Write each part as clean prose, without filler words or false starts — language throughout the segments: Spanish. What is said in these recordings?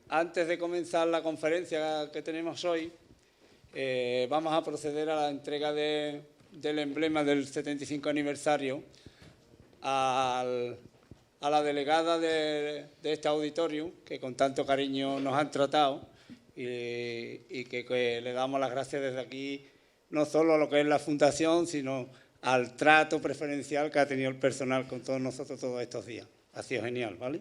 Antes de comenzar la conferencia que tenemos hoy, vamos a proceder a la entrega del emblema del 75 aniversario a la delegada de este auditorio, que con tanto cariño nos han tratado y que le damos las gracias desde aquí, no solo a lo que es la Fundación, sino al trato preferencial que ha tenido el personal con todos nosotros todos estos días. Ha sido genial, ¿vale?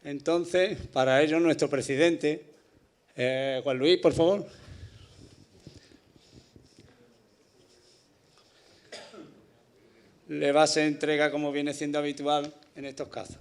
Entonces, para ello, nuestro presidente, Juan Luis, por favor. Le va a ser entrega como viene siendo habitual en estos casos.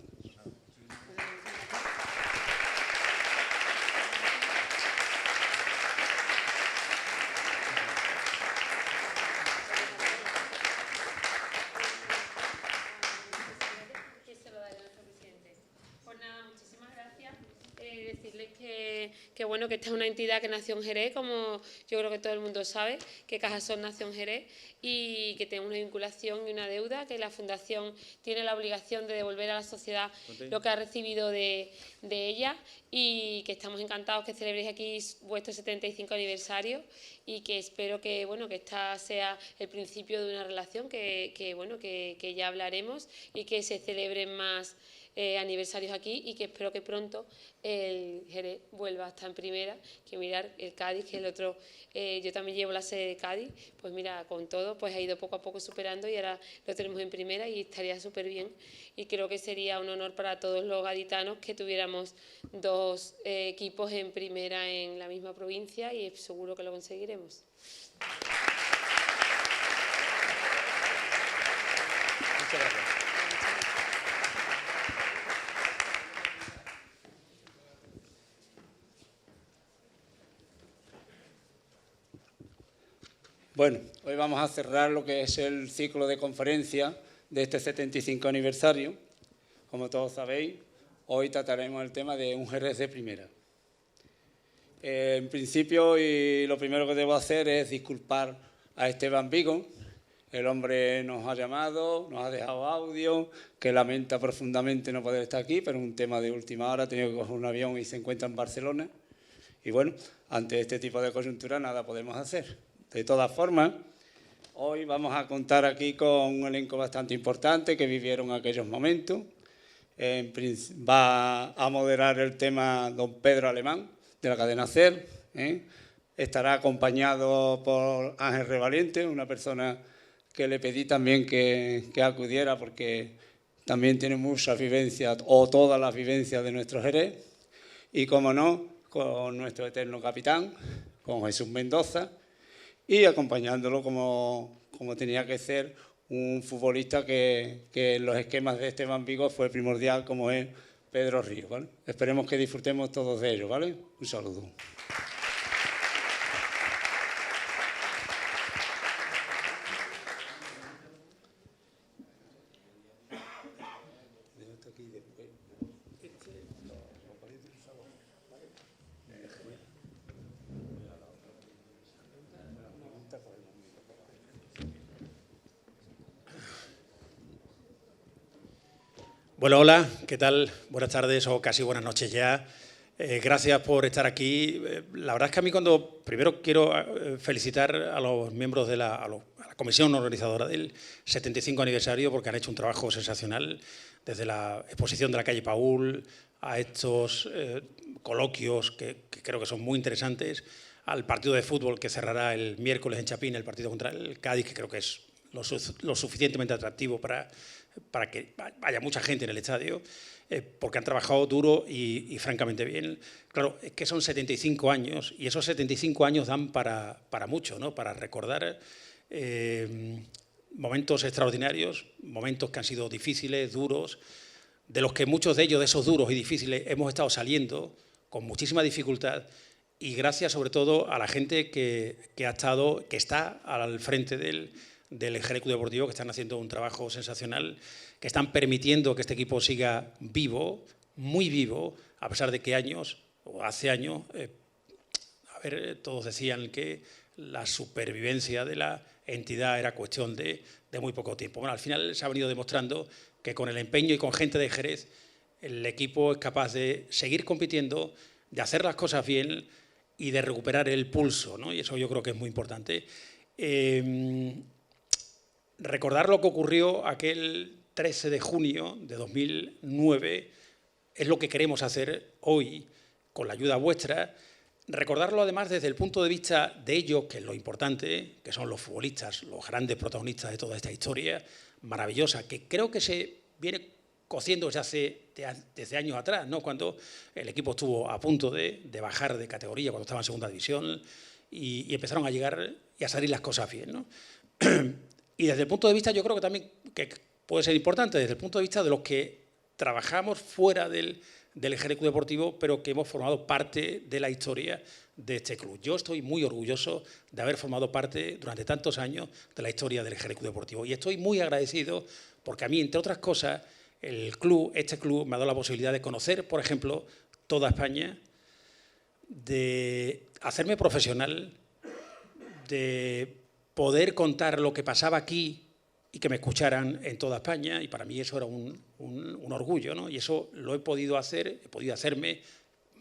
Que bueno, que esta es una entidad que nació en Jerez, como yo creo que todo el mundo sabe, que Cajasol nació en Jerez y que tiene una vinculación y una deuda, que la Fundación tiene la obligación de devolver a la sociedad lo que ha recibido de ella, y que estamos encantados que celebréis aquí vuestro 75 aniversario y que espero que, bueno, que esta sea el principio de una relación que ya hablaremos y que se celebren más aniversarios aquí, y que espero que pronto el Jerez vuelva a estar en primera, que mirar el Cádiz, que el otro, yo también llevo la sede de Cádiz, pues mira, con todo, pues ha ido poco a poco superando y ahora lo tenemos en primera y estaría súper bien, y creo que sería un honor para todos los gaditanos que tuviéramos dos equipos en primera en la misma provincia, y seguro que lo conseguiremos. Muchas gracias. Bueno, hoy vamos a cerrar lo que es el ciclo de conferencias de este 75 aniversario. Como todos sabéis, hoy trataremos el tema de un Jerez de primera. En principio, y lo primero que debo hacer es disculpar a Esteban Vigo. El hombre nos ha llamado, nos ha dejado audio, que lamenta profundamente no poder estar aquí, pero es un tema de última hora, ha tenido que coger un avión y se encuentra en Barcelona. Y bueno, ante este tipo de coyuntura nada podemos hacer. De todas formas, hoy vamos a contar aquí con un elenco bastante importante que vivieron aquellos momentos. Va a moderar el tema don Pedro Alemán, de la cadena SER. Estará acompañado por Ángel Revaliente, una persona que le pedí también que acudiera porque también tiene muchas vivencias, o todas las vivencias de nuestro Jerez. Y, como no, con nuestro eterno capitán, con Jesús Mendoza, y acompañándolo como tenía que ser un futbolista que en los esquemas de Esteban Vigo fue primordial, como es Pedro Ríos, ¿vale? Esperemos que disfrutemos todos de ellos, ¿vale? Un saludo. Bueno, hola, ¿qué tal? Buenas tardes o casi buenas noches ya. Gracias por estar aquí. La verdad es que a mí primero quiero felicitar a los miembros de a la comisión organizadora del 75 aniversario, porque han hecho un trabajo sensacional, desde la exposición de la calle Paul a estos coloquios que creo que son muy interesantes, al partido de fútbol que cerrará el miércoles en Chapín, el partido contra el Cádiz, que creo que es lo suficientemente atractivo para que haya mucha gente en el estadio, porque han trabajado duro y francamente bien. Claro, es que son 75 años y esos 75 años dan para mucho, ¿no? Para recordar momentos extraordinarios, momentos que han sido difíciles, duros, de los que muchos de ellos, de esos duros y difíciles, hemos estado saliendo con muchísima dificultad, y gracias sobre todo a la gente que está al frente del Jerez Club Deportivo, que están haciendo un trabajo sensacional, que están permitiendo que este equipo siga vivo, muy vivo, a pesar de que hace años, todos decían que la supervivencia de la entidad era cuestión de muy poco tiempo. Bueno, al final se ha venido demostrando que con el empeño y con gente de Jerez el equipo es capaz de seguir compitiendo, de hacer las cosas bien y de recuperar el pulso, ¿no? Y eso yo creo que es muy importante. Recordar lo que ocurrió aquel 13 de junio de 2009 es lo que queremos hacer hoy con la ayuda vuestra. Recordarlo además desde el punto de vista de ellos, que es lo importante, que son los futbolistas, los grandes protagonistas de toda esta historia maravillosa, que creo que se viene cociendo desde años atrás, ¿no? Cuando el equipo estuvo a punto de bajar de categoría, cuando estaba en segunda división, y empezaron a llegar y a salir las cosas bien, ¿no? Y desde el punto de vista, yo creo que también que puede ser importante, desde el punto de vista de los que trabajamos fuera del Ejército Deportivo, pero que hemos formado parte de la historia de este club. Yo estoy muy orgulloso de haber formado parte durante tantos años de la historia del Ejército Deportivo y estoy muy agradecido porque a mí, entre otras cosas, este club me ha dado la posibilidad de conocer, por ejemplo, toda España, de hacerme profesional, de poder contar lo que pasaba aquí y que me escucharan en toda España, y para mí eso era un orgullo, ¿no? Y eso lo he podido hacerme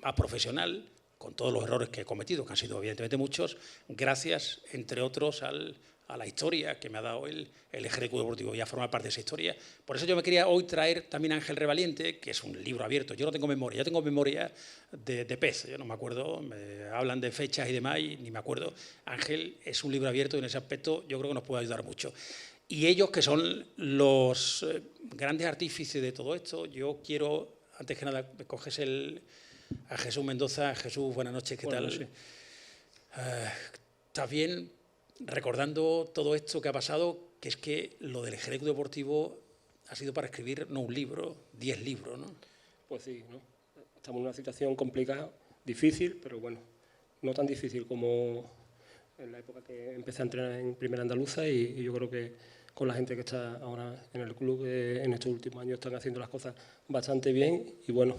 más profesional, con todos los errores que he cometido, que han sido evidentemente muchos, gracias, entre otros, a la historia que me ha dado el Ejército Deportivo y a formar parte de esa historia. Por eso yo me quería hoy traer también a Ángel Revaliente, que es un libro abierto. Yo no tengo memoria, yo tengo memoria de pez, yo no me acuerdo, me hablan de fechas y demás y ni me acuerdo. Ángel es un libro abierto y en ese aspecto yo creo que nos puede ayudar mucho. Y ellos, que son los grandes artífices de todo esto, yo quiero, antes que nada, me coges a Jesús Mendoza. Jesús, buenas noches, ¿qué tal? Noches. ¿Estás bien recordando todo esto que ha pasado? Que es que lo del Ejército Deportivo ha sido para escribir, no un libro, 10 libros, ¿no? Pues sí, ¿no? Estamos en una situación complicada, difícil, pero bueno, no tan difícil como en la época que empecé a entrenar en Primera Andaluza y yo creo que con la gente que está ahora en el club, en estos últimos años están haciendo las cosas bastante bien y bueno,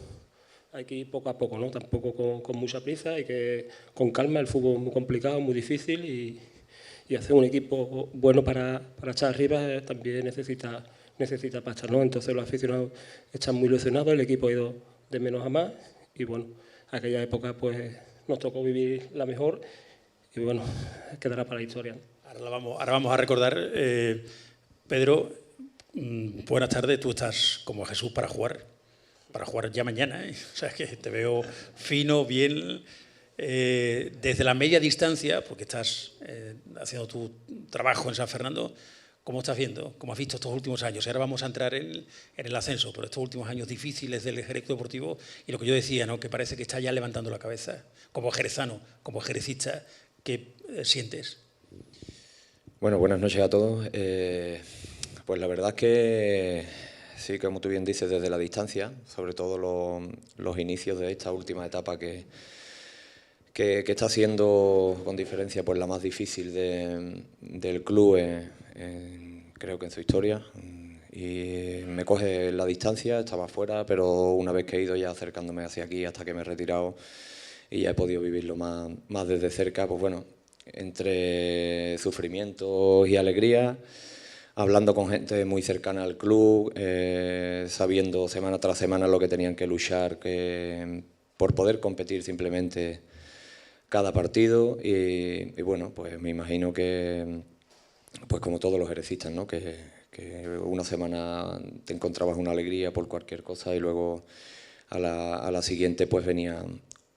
hay que ir poco a poco, ¿no? Tampoco con mucha prisa, hay que con calma. El fútbol es muy complicado, muy difícil y hacer un equipo bueno para echar arriba también necesita pasta, ¿no? Entonces los aficionados están muy ilusionados, el equipo ha ido de menos a más y bueno, aquella época pues nos tocó vivir la mejor y bueno, quedará para la historia. Ahora vamos a recordar, Pedro, buenas tardes, tú estás como Jesús para jugar ya mañana, ¿eh? O sea, que te veo fino, bien, desde la media distancia, porque estás haciendo tu trabajo en San Fernando. ¿Cómo estás viendo? ¿Cómo has visto estos últimos años? Ahora vamos a entrar en el ascenso, pero estos últimos años difíciles del Ejército Deportivo y lo que yo decía, ¿no? Que parece que está ya levantando la cabeza. Como jerezano, como jerecista, ¿qué sientes? Bueno, buenas noches a todos. Pues la verdad es que sí, como tú bien dices, desde la distancia, sobre todo los inicios de esta última etapa que está siendo con diferencia pues la más difícil del club, creo que en su historia. Y me coge la distancia, estaba fuera, pero una vez que he ido ya acercándome hacia aquí hasta que me he retirado y ya he podido vivirlo más desde cerca, pues bueno, entre sufrimientos y alegría, hablando con gente muy cercana al club, sabiendo semana tras semana lo que tenían que luchar por poder competir simplemente cada partido y bueno, pues me imagino que, pues como todos los jerecistas, ¿no? Que una semana te encontrabas una alegría por cualquier cosa y luego a la siguiente pues venía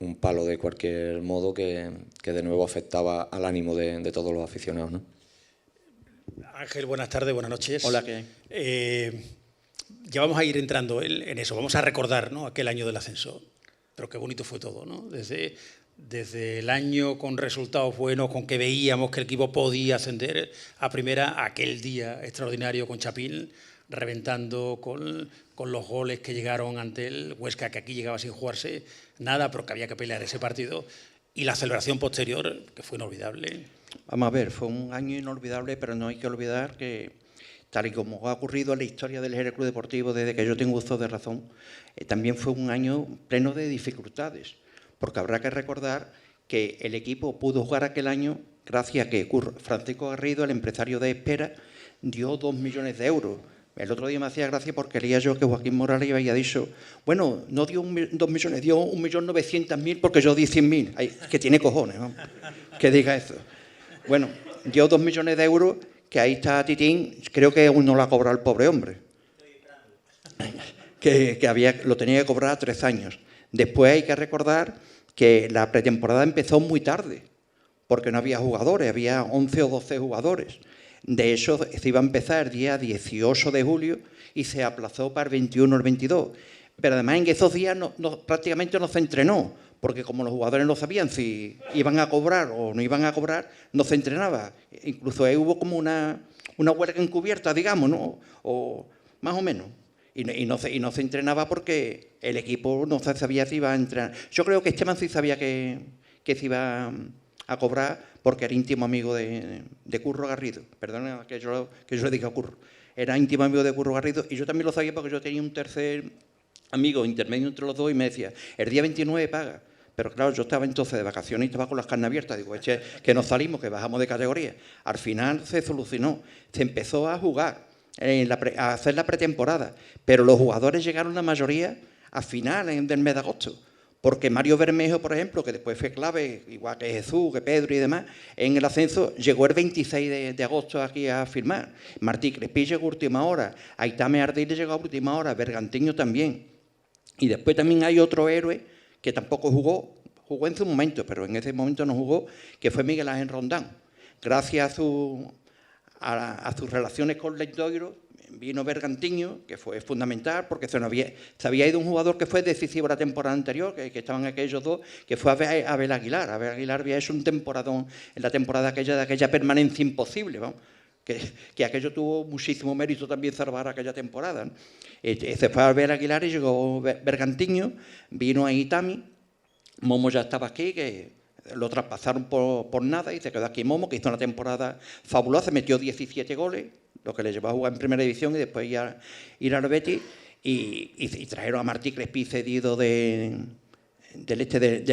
un palo de cualquier modo que de nuevo afectaba al ánimo de todos los aficionados, ¿no? Ángel, buenas tardes, buenas noches. Hola, ¿qué? Ya vamos a ir entrando en eso, vamos a recordar, ¿no? Aquel año del ascenso, pero qué bonito fue todo, ¿no? Desde el año con resultados buenos, con que veíamos que el equipo podía ascender a primera, aquel día extraordinario con Chapín, reventando con los goles que llegaron ante el Huesca, que aquí llegaba sin jugarse nada, pero que había que pelear ese partido, y la celebración posterior, que fue inolvidable. Vamos a ver, fue un año inolvidable, pero no hay que olvidar que, tal y como ha ocurrido en la historia del Jerez Club Deportivo desde que yo tengo uso de razón, también fue un año pleno de dificultades, porque habrá que recordar que el equipo pudo jugar aquel año gracias a que Francisco Garrido, el empresario de Espera, dio 2 millones de euros. El otro día me hacía gracia porque leía yo que Joaquín Morales había dicho, bueno, no dio 2 millones, dio 1.900.000 porque yo di 100.000. Ay, que tiene cojones, ¿no? Que diga eso. Bueno, dio 2 millones de euros, que ahí está Titín, creo que aún no lo ha cobrado el pobre hombre. Lo tenía que cobrar a 3 años. Después hay que recordar que la pretemporada empezó muy tarde, porque no había jugadores, había 11 o 12 jugadores. De hecho, se iba a empezar el día 18 de julio y se aplazó para el 21 o el 22. Pero además en esos días prácticamente no se entrenó, porque como los jugadores no sabían si iban a cobrar o no iban a cobrar, no se entrenaba. Incluso ahí hubo como una huelga encubierta, digamos, ¿no? O más o menos. Y no se entrenaba porque el equipo no sabía si iba a entrenar. Yo creo que Esteban sí sabía que se iba a cobrar porque era íntimo amigo de Curro Garrido. Perdona que yo le diga Curro. Era íntimo amigo de Curro Garrido y yo también lo sabía porque yo tenía un tercer amigo intermedio entre los dos y me decía, el día 29 paga. Pero claro, yo estaba entonces de vacaciones y estaba con las carnes abiertas. Digo, que nos salimos, que bajamos de categoría. Al final se solucionó. Se empezó a jugar, a hacer la pretemporada. Pero los jugadores llegaron la mayoría a finales del mes de agosto. Porque Mario Bermejo, por ejemplo, que después fue clave, igual que Jesús, que Pedro y demás, en el ascenso, llegó el 26 de agosto aquí a firmar. Martí Crespi llegó a última hora, Aitame Ardile llegó a última hora, Bergantiño también. Y después también hay otro héroe que tampoco jugó en su momento, pero en ese momento no jugó, que fue Miguel Ángel Rondán. Gracias a sus relaciones con Lendoiro, vino Bergantiño, que fue fundamental, porque se había ido un jugador que fue decisivo la temporada anterior, que estaban aquellos dos, que fue Abel Aguilar. Abel Aguilar había hecho un temporadón en la temporada de aquella permanencia imposible, ¿no? Que aquello tuvo muchísimo mérito también salvar aquella temporada, ¿no? Se fue Abel Aguilar y llegó Bergantiño, vino ahí Tami, Momo ya estaba aquí, que lo traspasaron por nada y se quedó aquí Momo, que hizo una temporada fabulosa, metió 17 goles, lo que le llevó a jugar en primera división y después ir al Betis, y trajeron a Martí Crespi cedido del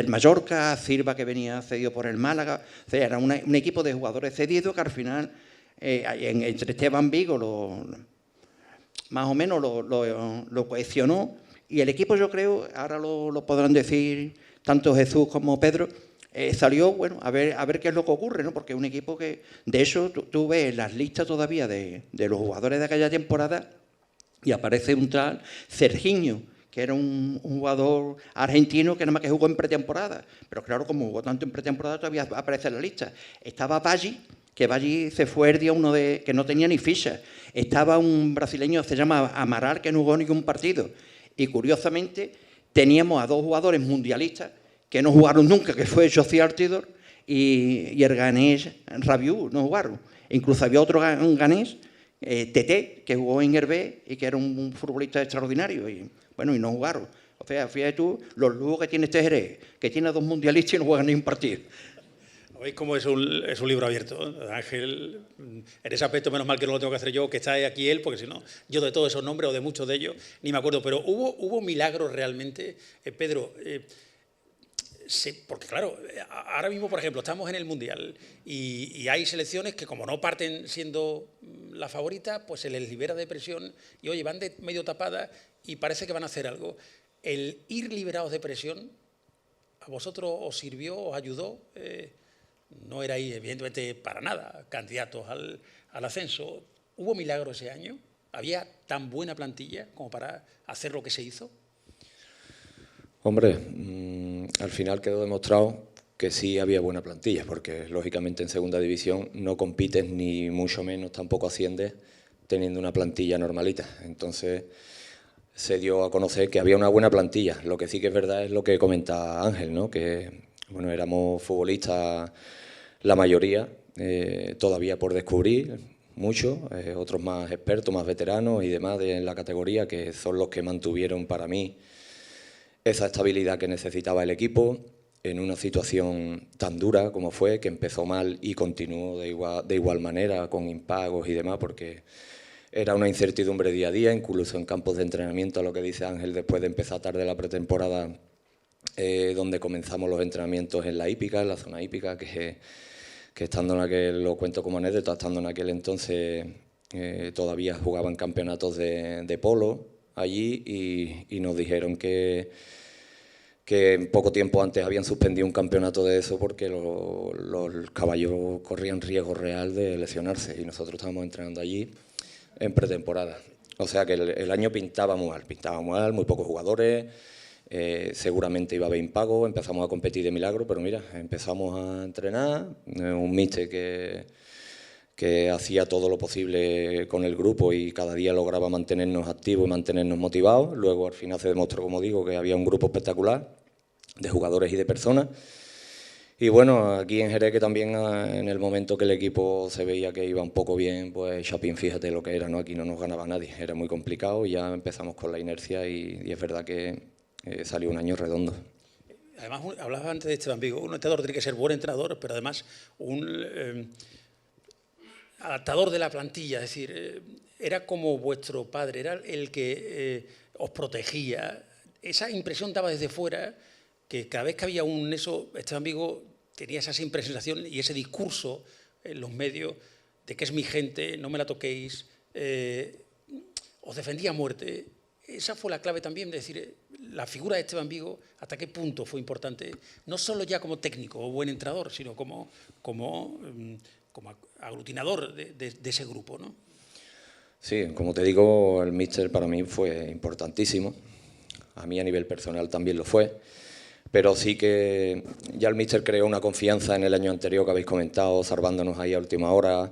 Mallorca, a Silva que venía cedido por el Málaga. O sea, era un equipo de jugadores cedidos que al final, entre Esteban Vigo, más o menos lo cohesionó, y el equipo, yo creo, ahora lo podrán decir tanto Jesús como Pedro, salió, bueno, a ver qué es lo que ocurre, ¿no? Porque es un equipo que, de hecho, tú ves las listas todavía de los jugadores de aquella temporada y aparece un tal Sergiño, que era un jugador argentino que nada más que jugó en pretemporada. Pero claro, como jugó tanto en pretemporada, todavía aparece en la lista. Estaba Baggi, que Baggi se fue el día uno que no tenía ni ficha. Estaba un brasileño, se llama Amaral, que no jugó ningún partido. Y curiosamente, teníamos a 2 jugadores mundialistas que no jugaron nunca, que fue José Artidor y el ganés Rabiú, no jugaron. Incluso había otro ganés, Tete, que jugó en Hervé y que era un futbolista extraordinario, y bueno, y no jugaron. O sea, fíjate tú los lujos que tiene este Jerez, que tiene 2 mundialistas y no juegan ni un partido. ¿Veis cómo es un libro abierto? Ángel, en ese aspecto, menos mal que no lo tengo que hacer yo, que está aquí él, porque si no, yo de todos esos nombres o de muchos de ellos ni me acuerdo. Pero hubo milagros realmente, Pedro. Sí, porque claro, ahora mismo, por ejemplo, estamos en el Mundial y hay selecciones que como no parten siendo la favorita, pues se les libera de presión y, oye, van de medio tapadas y parece que van a hacer algo. El ir liberados de presión, ¿a vosotros os sirvió, os ayudó? No erais, evidentemente, para nada candidatos al ascenso. ¿Hubo milagro ese año? ¿Había tan buena plantilla como para hacer lo que se hizo? Hombre, al final quedó demostrado que sí había buena plantilla, porque lógicamente en segunda división no compites ni mucho menos tampoco asciendes teniendo una plantilla normalita. Entonces se dio a conocer que había una buena plantilla. Lo que sí que es verdad es lo que comenta Ángel, ¿no? Que bueno, éramos futbolistas la mayoría, todavía por descubrir, muchos, otros más expertos, más veteranos y demás en la categoría, que son los que mantuvieron para mí esa estabilidad que necesitaba el equipo en una situación tan dura como fue, que empezó mal y continuó de igual manera, con impagos y demás, porque era una incertidumbre día a día, incluso en campos de entrenamiento, lo que dice Ángel, después de empezar tarde la pretemporada, donde comenzamos los entrenamientos en la hípica, en la zona hípica, que estando en aquel, lo cuento como anécdota, estando en aquel entonces todavía jugaban campeonatos de polo allí y nos dijeron que poco tiempo antes habían suspendido un campeonato de eso porque los caballos corrían riesgo real de lesionarse y nosotros estábamos entrenando allí en pretemporada. O sea que el año pintaba muy mal, muy pocos jugadores, seguramente iba a haber impago, empezamos a competir de milagro, pero mira, empezamos a entrenar, un míster que hacía todo lo posible con el grupo y cada día lograba mantenernos activos y mantenernos motivados. Luego al final se demostró, como digo, que había un grupo espectacular de jugadores y de personas. Y bueno, aquí en Jerez, que también en el momento que el equipo se veía que iba un poco bien, pues Chapín, fíjate lo que era, ¿no? Aquí no nos ganaba nadie, era muy complicado y ya empezamos con la inercia y es verdad que salió un año redondo. Además, hablabas antes de Esteban Vigo, un entrenador tiene que ser buen entrenador, pero además un adaptador de la plantilla, es decir, era como vuestro padre, era el que os protegía. Esa impresión daba desde fuera, que cada vez que había Esteban Vigo tenía esa simple sensación y ese discurso en los medios de que es mi gente, no me la toquéis, os defendía a muerte. Esa fue la clave también, de decir, la figura de Esteban Vigo, hasta qué punto fue importante, no solo ya como técnico o buen entrenador, sino como aglutinador de ese grupo, ¿no? Sí, como te digo, el míster para mí fue importantísimo. A mí a nivel personal también lo fue. Pero sí que ya el míster creó una confianza en el año anterior que habéis comentado, salvándonos ahí a última hora.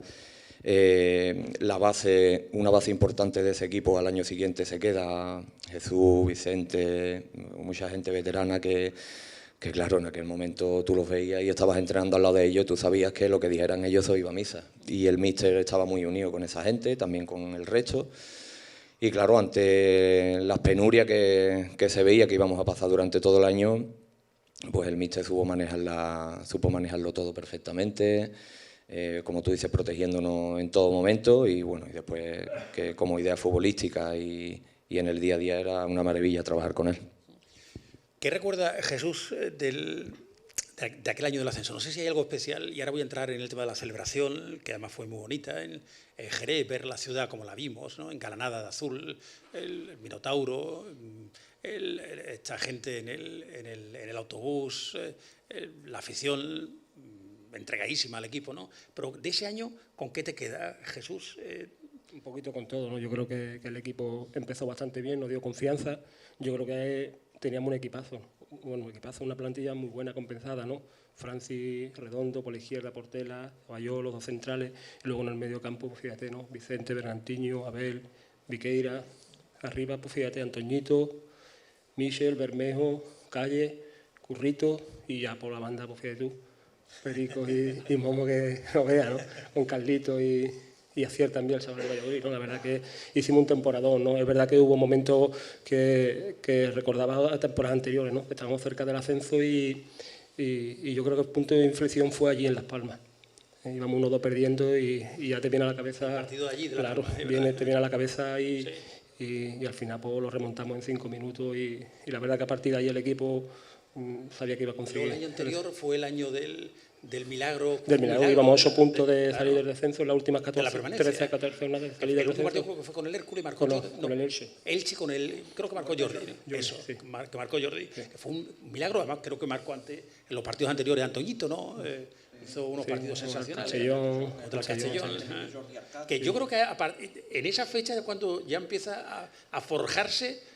Una base importante de ese equipo al año siguiente se queda. Jesús, Vicente, mucha gente veterana que claro, en aquel momento tú los veías y estabas entrenando al lado de ellos, tú sabías que lo que dijeran ellos se iba a misa. Y el míster estaba muy unido con esa gente, también con el resto. Y claro, ante las penurias que se veía que íbamos a pasar durante todo el año, pues el míster supo manejarlo todo perfectamente, como tú dices, protegiéndonos en todo momento y bueno, y después que como idea futbolística y en el día a día era una maravilla trabajar con él. ¿Qué recuerda Jesús de aquel año del ascenso? No sé si hay algo especial, y ahora voy a entrar en el tema de la celebración, que además fue muy bonita, en Jerez, ver la ciudad como la vimos, ¿no? Engalanada de azul, el Minotauro, esta gente en el autobús, la afición entregadísima al equipo, ¿no? Pero de ese año, ¿con qué te queda, Jesús? Un poquito con todo, ¿no? Yo creo que el equipo empezó bastante bien, nos dio confianza. Yo creo que teníamos un equipazo, una plantilla muy buena, compensada, ¿no? Francis, Redondo, por la izquierda, Portela, Bayó, los dos centrales, y luego en el medio campo, pues fíjate, ¿no? Vicente, Bergantiño, Abel, Viqueira, arriba, pues fíjate, Antoñito, Michel, Bermejo, Calle, Currito, y ya por la banda, pues fíjate tú, Perico y Momo, que no vea, ¿no? Con Carlito y Acier también, el chaval de Valladolid, ¿no? La verdad que hicimos un temporadón, ¿no? Es verdad que hubo momentos que recordaba a temporadas anteriores, ¿no? Estábamos cerca del ascenso y yo creo que el punto de inflexión fue allí en Las Palmas. Íbamos 1-2 perdiendo y ya te viene a la cabeza... El partido de allí, de claro, te viene a la cabeza y al final pues, lo remontamos en 5 minutos y la verdad que a partir de ahí el equipo sabía que iba a conseguir. Pero el año anterior fue el año del milagro. Del milagro, íbamos a 8 puntos de salir del descenso, en las últimas 13, 14 jornadas de salir del descenso. El último partido que fue con el Hércules y marcó con el Elche. Elche con el, creo que marcó Jordi. Eso, sí. Que marcó Jordi. Que fue un milagro, además creo que marcó antes, en los partidos anteriores, Antoñito, ¿no? Hizo unos partidos sensacionales. Contra el Castellón. Que yo creo que en esa fecha es cuando ya empieza a forjarse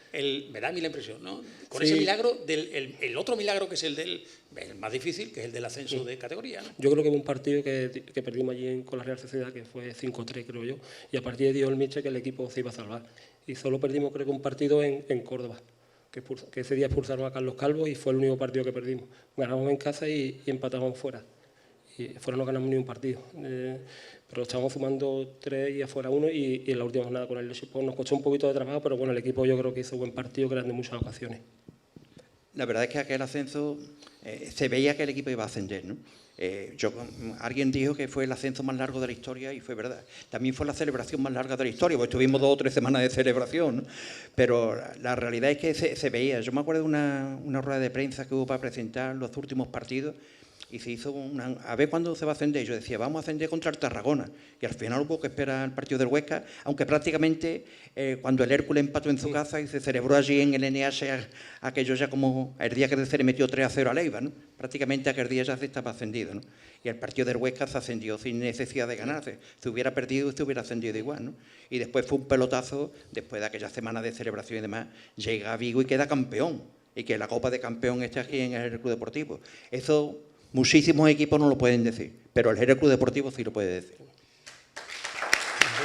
me da a mí la impresión, ¿no? Con ese milagro, el otro milagro que es el más difícil, que es el del ascenso de categoría, ¿no? Yo creo que hubo un partido que perdimos allí con la Real Sociedad, que fue 5-3, creo yo, y a partir de ahí dio el míster que el equipo se iba a salvar. Y solo perdimos, creo que un partido en Córdoba, que ese día expulsaron a Carlos Calvo y fue el único partido que perdimos. Ganamos en casa y empatamos fuera. Y fuera no ganamos ni un partido. Pero estábamos sumando 3 y afuera 1 y en la última jornada con el Elche pues nos costó un poquito de trabajo, pero bueno, el equipo yo creo que hizo buen partido, que eran de muchas ocasiones. La verdad es que aquel ascenso se veía que el equipo iba a ascender, ¿no? Alguien dijo que fue el ascenso más largo de la historia y fue verdad. También fue la celebración más larga de la historia, porque tuvimos 2 o 3 semanas de celebración, ¿no? Pero la realidad es que se veía. Yo me acuerdo de una rueda de prensa que hubo para presentar los últimos partidos y se hizo a ver cuándo se va a ascender. Yo decía, vamos a ascender contra el Tarragona. Y al final hubo que esperar el partido del Huesca, aunque prácticamente cuando el Hércules empató en su casa y se celebró allí en el NH, aquello ya como el día que se le metió 3-0 a Leiva, ¿no? Prácticamente aquel día ya se estaba ascendido, ¿no? Y el partido del Huesca se ascendió sin necesidad de ganarse. Si hubiera perdido, se hubiera ascendido igual, ¿no? Y después fue un pelotazo, después de aquella semana de celebración y demás, llega a Vigo y queda campeón. Y que la Copa de Campeón esté aquí en el Club Deportivo. Eso muchísimos equipos no lo pueden decir, pero el Jerez Club Deportivo sí lo puede decir.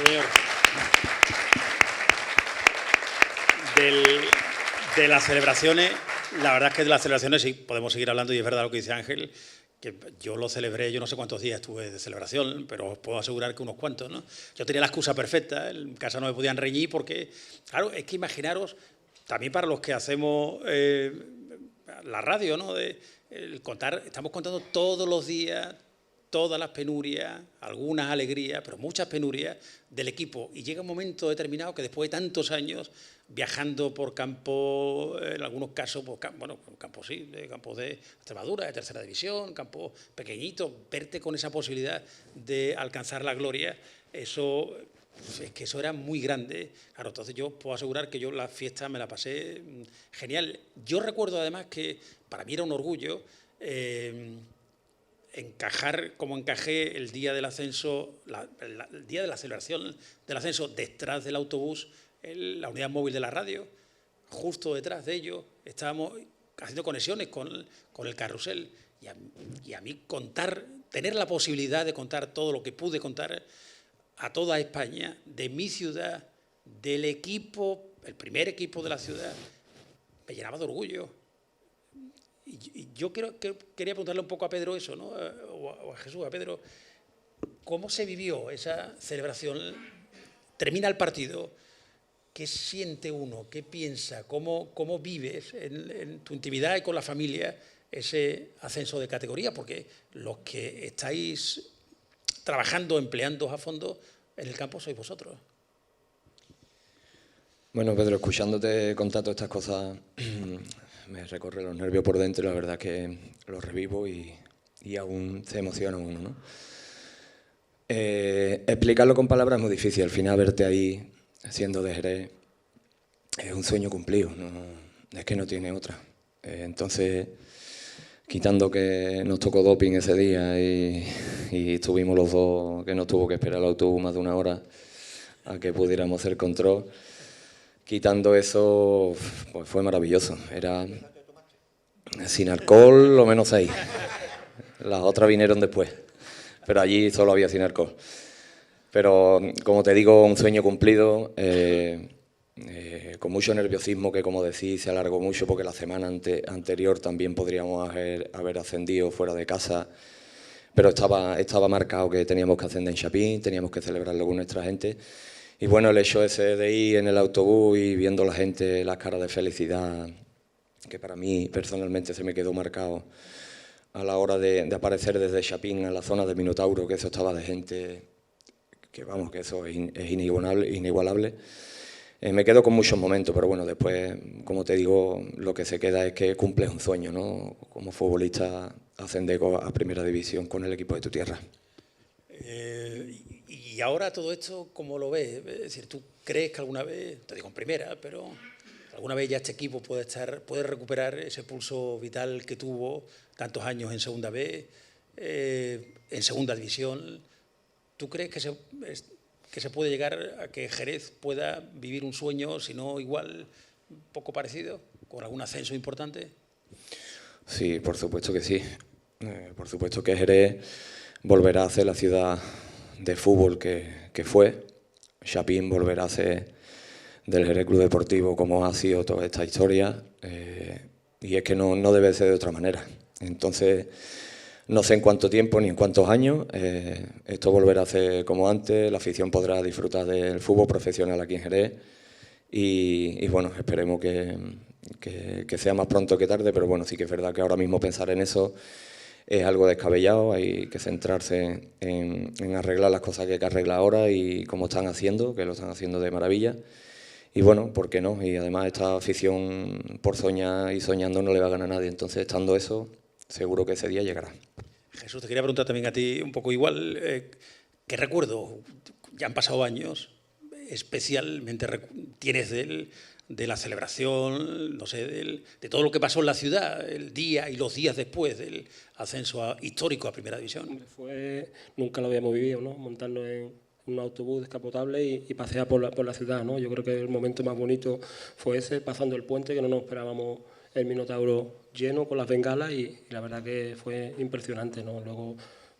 Señor. De las celebraciones, la verdad es que de las celebraciones sí, podemos seguir hablando y es verdad lo que dice Ángel, que yo lo celebré, yo no sé cuántos días estuve de celebración, pero os puedo asegurar que unos cuantos, ¿no? Yo tenía la excusa perfecta, en casa no me podían reñir porque, claro, es que imaginaros, también para los que hacemos la radio, ¿no? Estamos contando todos los días, todas las penurias, algunas alegrías, pero muchas penurias del equipo. Y llega un momento determinado que después de tantos años, viajando por campos, en algunos casos, campos sí, de campos de Extremadura, de tercera división, campos pequeñitos, verte con esa posibilidad de alcanzar la gloria, eso... Es que eso era muy grande. Claro, entonces yo puedo asegurar que yo la fiesta me la pasé genial. Yo recuerdo además que para mí era un orgullo encajar como encajé el día del ascenso, el día de la celebración del ascenso, detrás del autobús, la unidad móvil de la radio, justo detrás de ello estábamos haciendo conexiones con el carrusel. Y a mí tener la posibilidad de contar todo lo que pude contar a toda España, de mi ciudad, del equipo, el primer equipo de la ciudad, me llenaba de orgullo. Y yo quería preguntarle un poco a Pedro eso, ¿no? O a Jesús, a Pedro, ¿cómo se vivió esa celebración? Termina el partido, ¿qué siente uno? ¿Qué piensa? ¿Cómo vives en tu intimidad y con la familia ese ascenso de categoría? Porque los que estáis trabajando, empleando a fondo en el campo sois vosotros. Bueno, Pedro, escuchándote contar todas estas cosas me recorre los nervios por dentro y la verdad que los revivo y aún se emociona uno, ¿no? Explicarlo con palabras es muy difícil. Al final verte ahí siendo de Jerez es un sueño cumplido, ¿no? Es que no tiene otra. Entonces, quitando que nos tocó doping ese día y estuvimos los dos, que nos tuvo que esperar el autobús más de 1 hora a que pudiéramos hacer control, quitando eso, pues fue maravilloso. Era sin alcohol, lo menos 6. Las otras vinieron después, pero allí solo había sin alcohol. Pero, como te digo, un sueño cumplido, con mucho nerviosismo que, como decís, se alargó mucho porque la semana anterior también podríamos haber ascendido fuera de casa, pero estaba marcado que teníamos que ascender en Chapín, teníamos que celebrarlo con nuestra gente. Y bueno, el hecho ese de ir en el autobús y viendo la gente, las caras de felicidad, que para mí personalmente se me quedó marcado a la hora de aparecer desde Chapín a la zona del Minotauro, que eso estaba de gente, que vamos, que eso es inigualable. Me quedo con muchos momentos, pero bueno, después, como te digo, lo que se queda es que cumples un sueño, ¿no? Como futbolista, ascender a primera división con el equipo de tu tierra. Y ahora todo esto, ¿cómo lo ves? Es decir, ¿tú crees que alguna vez, te digo en primera, pero alguna vez ya este equipo puede recuperar ese pulso vital que tuvo tantos años en segunda B, en segunda división? ¿Tú crees que se puede llegar a que Jerez pueda vivir un sueño, si no igual, poco parecido, con algún ascenso importante? Sí, por supuesto que sí. Por supuesto que Jerez volverá a ser la ciudad de fútbol que fue. Chapín volverá a ser del Jerez Club Deportivo como ha sido toda esta historia. Y es que no debe ser de otra manera. Entonces, no sé en cuánto tiempo ni en cuántos años, esto volverá a ser como antes, la afición podrá disfrutar del fútbol profesional aquí en Jerez y bueno, esperemos que sea más pronto que tarde, pero bueno, sí que es verdad que ahora mismo pensar en eso es algo descabellado, hay que centrarse en arreglar las cosas que hay que arreglar ahora y como están haciendo, que lo están haciendo de maravilla. Y bueno, ¿por qué no? Y además esta afición por soñar y soñando no le va a ganar a nadie, entonces estando eso, seguro que ese día llegará. Jesús, te quería preguntar también a ti un poco igual, ¿qué recuerdo? Ya han pasado años, especialmente tienes de la celebración, no sé, de todo lo que pasó en la ciudad, el día y los días después del ascenso histórico a Primera División? Nunca lo habíamos vivido, ¿no? Montarnos en un autobús descapotable y pasear por la ciudad, ¿no? Yo creo que el momento más bonito fue ese, pasando el puente, que no nos esperábamos el Minotauro lleno con las bengalas y la verdad que fue impresionante, ¿no? Luego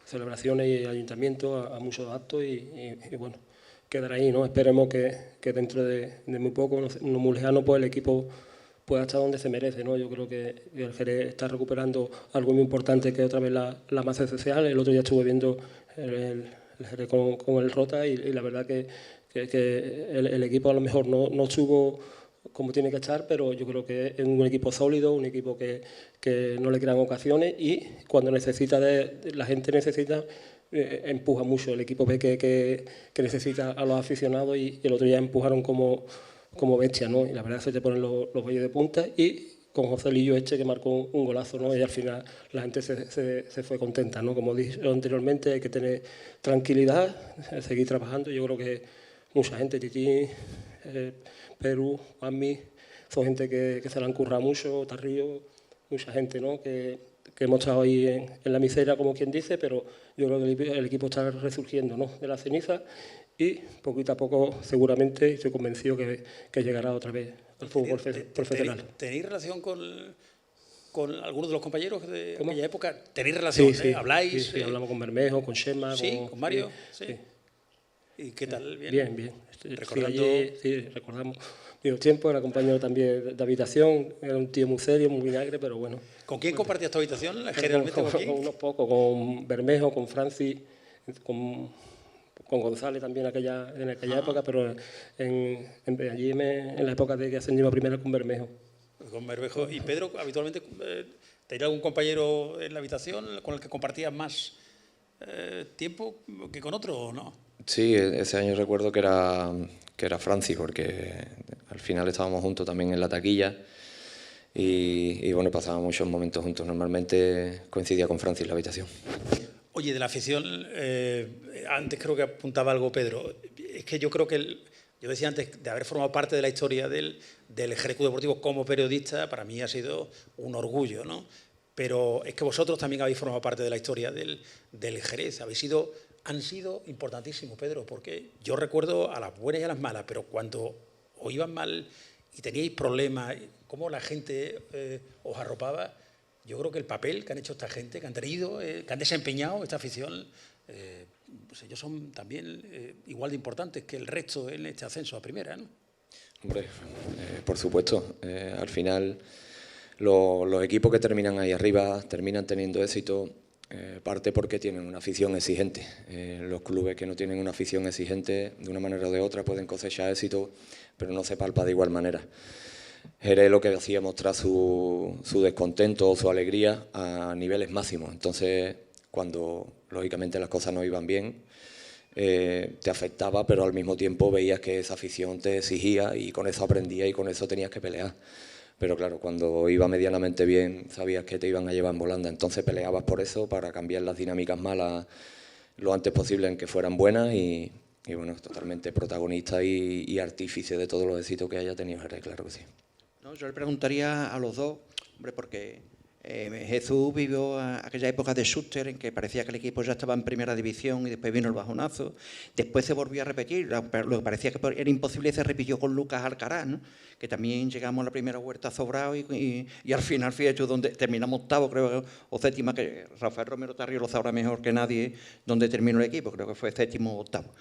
celebraciones y ayuntamientos a muchos actos y bueno, quedará ahí, ¿no? Esperemos que dentro de muy poco, no muy lejano, pues el equipo pueda estar donde se merece, ¿no? Yo creo que el Jerez está recuperando algo muy importante, que otra vez la masa social. El otro día estuve viendo el Jerez con el Rota y la verdad que el equipo a lo mejor no estuvo como tiene que estar, pero yo creo que es un equipo sólido, un equipo que no le crean ocasiones y cuando necesita la gente necesita, empuja mucho. El equipo ve que necesita a los aficionados y el otro día empujaron como bestia, ¿no? Y la verdad se te ponen los vellos de punta y con José Lillo que marcó un golazo, ¿no? Y al final la gente se fue contenta, ¿no? Como dije anteriormente, hay que tener tranquilidad, seguir trabajando. Yo creo que mucha gente, Tití, Perú, Juanmi, son gente que se la han currado mucho, Tarrillo, mucha gente, ¿no? Que hemos estado ahí en la miseria, como quien dice, pero yo creo que el equipo está resurgiendo, ¿no? De la ceniza y poquito a poco seguramente estoy convencido que llegará otra vez al fútbol profesional. ¿Tenéis relación con algunos de los compañeros de aquella época? ¿Tenéis relación? Sí, ¿Habláis? Sí, hablamos con Bermejo, con Chema. Sí, con Mario. Sí. ¿Y qué tal? Bien. Recordando... Sí, recordamos los tiempos, era compañero también de habitación, era un tío muy serio, muy vinagre, pero bueno. ¿Con quién compartías tu habitación? Generalmente con quién. Con unos pocos, con Bermejo, con Francis, con González también en aquella época, pero allí en la época de que ascendimos primero con Bermejo. Con Bermejo. ¿Y Pedro, habitualmente, tenías algún compañero en la habitación con el que compartías más tiempo que con otro o no? Sí, ese año recuerdo que era Francis, porque al final estábamos juntos también en la taquilla y bueno, pasábamos muchos momentos juntos. Normalmente coincidía con Francis en la habitación. Oye, de la afición, antes creo que apuntaba algo Pedro, es que yo creo que, yo decía antes, de haber formado parte de la historia del Jerez Club Deportivo como periodista, para mí ha sido un orgullo, ¿no? Pero es que vosotros también habéis formado parte de la historia del Jerez, han sido importantísimos, Pedro, porque yo recuerdo a las buenas y a las malas, pero cuando os iban mal y teníais problemas, cómo la gente os arropaba. Yo creo que el papel que han hecho esta gente, que han traído, que han desempeñado esta afición, pues ellos son también igual de importantes que el resto en este ascenso a primera, ¿no? Hombre, por supuesto. Al final, los equipos que terminan ahí arriba terminan teniendo éxito, parte porque tienen una afición exigente. Los clubes que no tienen una afición exigente, de una manera o de otra, pueden cosechar éxito, pero no se palpa de igual manera. Jerez lo que hacía mostrar su descontento o su alegría a niveles máximos. Entonces, cuando lógicamente las cosas no iban bien, te afectaba, pero al mismo tiempo veías que esa afición te exigía y con eso aprendías y con eso tenías que pelear. Pero claro, cuando iba medianamente bien, sabías que te iban a llevar en volanda. Entonces peleabas por eso, para cambiar las dinámicas malas lo antes posible en que fueran buenas y bueno, totalmente protagonista y artífice de todos los éxitos que haya tenido Jerez, claro que sí. No, yo le preguntaría a los dos, hombre, porque Jesús vivió aquella época de Schuster en que parecía que el equipo ya estaba en primera división y después vino el bajonazo. Después se volvió a repetir, lo que parecía que era imposible se repitió con Lucas Alcaraz, ¿no? Que también llegamos a la primera vuelta sobrado y al final, fíjate, donde terminamos octavo, creo, o séptima, que Rafael Romero Tarrio lo sabrá mejor que nadie, donde terminó el equipo, creo que fue séptimo o octavo.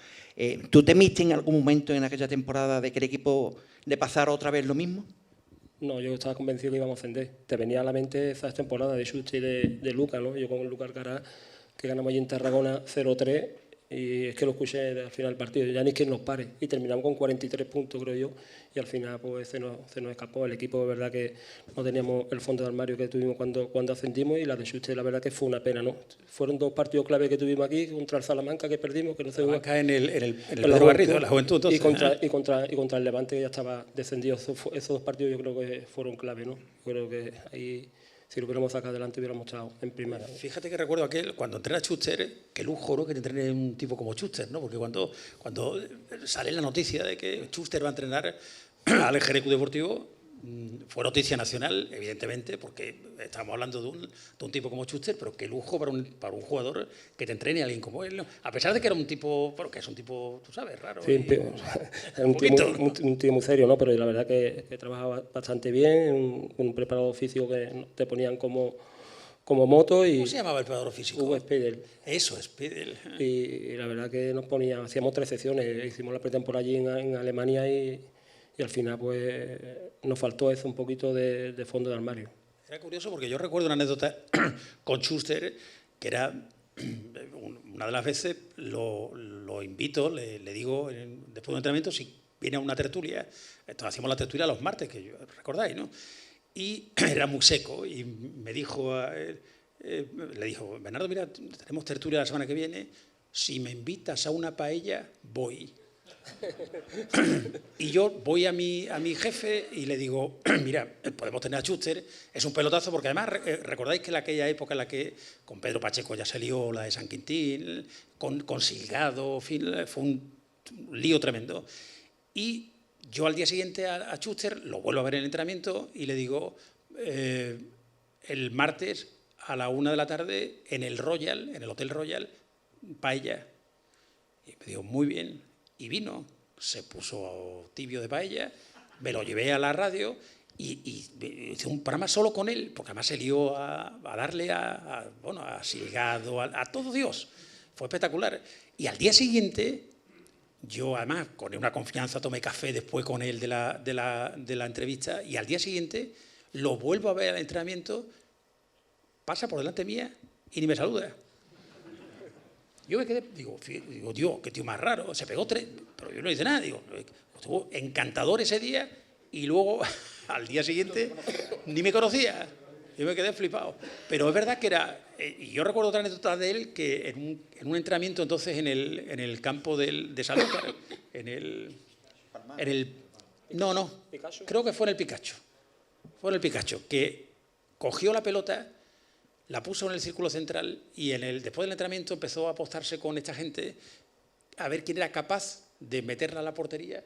¿Tú temiste en algún momento en aquella temporada de que el equipo le pasara otra vez lo mismo? No, yo estaba convencido que íbamos a ascender. Te venía a la mente esa temporada de Schuster y de Lucas, ¿no? Yo con Lucas Alcaraz, que ganamos allí en Tarragona 0-3, Y es que lo escuché al final del partido, ya ni que nos pare. Y terminamos con 43 puntos, creo yo, y al final pues se nos escapó. El equipo, de verdad que no teníamos el fondo de armario que tuvimos cuando ascendimos, y la de Schuster, la verdad que fue una pena, ¿no? Fueron 2 partidos clave que tuvimos aquí, contra el Salamanca que perdimos, que no se Acá en el Pedro Garrido, la Juventud, entonces. y contra el Levante, que ya estaba descendido. Esos 2 partidos yo creo que fueron clave, ¿no? Creo que ahí, si lo hubiéramos sacado adelante, hubiéramos estado en primera. Fíjate que recuerdo aquel, cuando entrena Schuster, qué lujo, ¿no?, que te entrene un tipo como Schuster, ¿no? Porque cuando sale la noticia de que Schuster va a entrenar al Jerez Club Deportivo, fue noticia nacional, evidentemente, porque estamos hablando de un tipo como Schuster, pero qué lujo para un jugador que te entrene a alguien como él, ¿no? A pesar de que era un tipo, bueno, que es un tipo, tú sabes, raro. Sí, un tío muy serio, ¿no? Pero la verdad que trabajaba bastante bien, un preparador físico que te ponían como moto. Y ¿cómo se llamaba el preparador físico? Hugo Spidel. Eso, Spidel. Y la verdad que nos ponía, hacíamos 3 sesiones, hicimos la pretemporada allí en Alemania, y al final pues nos faltó eso, un poquito de fondo de armario. Era curioso porque yo recuerdo una anécdota con Schuster, que era, una de las veces lo invito, le digo después de un entrenamiento si viene a una tertulia. Entonces hacíamos la tertulia los martes, que recordáis, ¿no? Y era muy seco y me dijo, le dijo: Bernardo, mira, tenemos tertulia la semana que viene, si me invitas a una paella, voy. Y yo voy a mi jefe y le digo: mira, podemos tener a Schuster, es un pelotazo, porque además recordáis que en aquella época en la que con Pedro Pacheco ya salió la de San Quintín, con Silgado, en fin, fue un lío tremendo. Y yo al día siguiente a Schuster lo vuelvo a ver en el entrenamiento y le digo: el martes a la 1 de la tarde en el Royal, en el Hotel Royal, paella. Y me dijo: muy bien. Y vino, se puso tibio de paella, me lo llevé a la radio y hice un programa solo con él, porque además se lió a darle a Silgado, a todo Dios. Fue espectacular. Y al día siguiente, yo además con una confianza tomé café después con él de la entrevista, y al día siguiente lo vuelvo a ver al entrenamiento, pasa por delante mía y ni me saluda. Yo me quedé, digo, Dios, qué tío más raro, se pegó 3, pero yo no hice nada, digo, estuvo encantador ese día, y luego al día siguiente ni me conocía, yo me quedé flipado. Pero es verdad que era, y yo recuerdo otra anécdota de él, que en un entrenamiento entonces en el campo de Sanlúcar, creo que fue en el Picacho, que cogió la pelota, la puso en el círculo central y después del entrenamiento empezó a apostarse con esta gente a ver quién era capaz de meterla a la portería.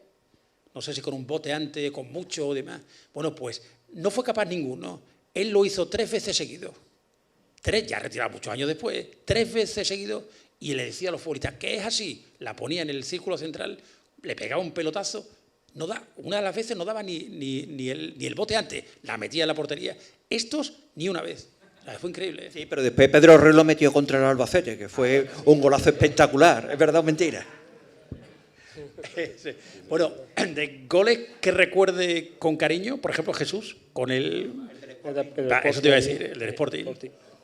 No sé si con un bote antes, con mucho o demás. Bueno, pues no fue capaz ninguno. Él lo hizo 3 veces seguido. 3, ya retirado muchos años después, 3 veces seguido, y le decía a los futbolistas que es así. La ponía en el círculo central, le pegaba un pelotazo. Una de las veces no daba ni el bote antes, la metía en la portería. Estos ni una vez. Fue increíble. Sí, pero después Pedro Ruiz lo metió contra el Albacete, que fue un golazo espectacular. ¿Es verdad o mentira? Sí. Bueno, de goles que recuerde con cariño, por ejemplo, Jesús, con eso te iba a decir, el del Sporting.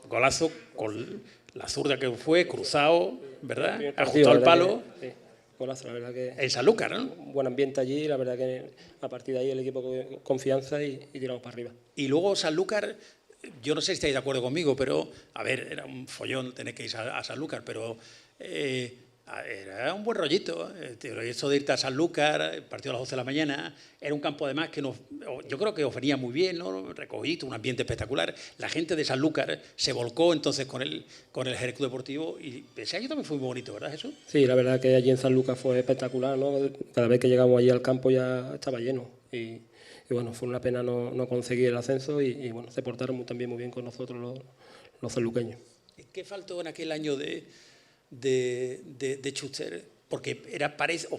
Golazo con la zurda que fue, cruzado, ¿verdad? Ajustado al palo. Sí, golazo, la verdad que... En Sanlúcar, ¿no? Un buen ambiente allí, la verdad que a partir de ahí el equipo con confianza y tiramos para arriba. Y luego Sanlúcar... Yo no sé si estáis de acuerdo conmigo, pero, a ver, era un follón tener que ir a Sanlúcar, pero era un buen rollito. Eso de irte a Sanlúcar, el partido a las 12 de la mañana, era un campo además que yo creo que os venía muy bien, ¿no? Recogido, un ambiente espectacular. La gente de Sanlúcar se volcó entonces con el Jerez Club Deportivo, y ese año también fue muy bonito, ¿verdad, Jesús? Sí, la verdad que allí en Sanlúcar fue espectacular, ¿no? Cada vez que llegamos allí al campo ya estaba lleno. Y bueno, fue una pena no conseguir el ascenso, y bueno, se portaron también muy bien con nosotros los sanluqueños. ¿Qué faltó en aquel año de Schuster? Porque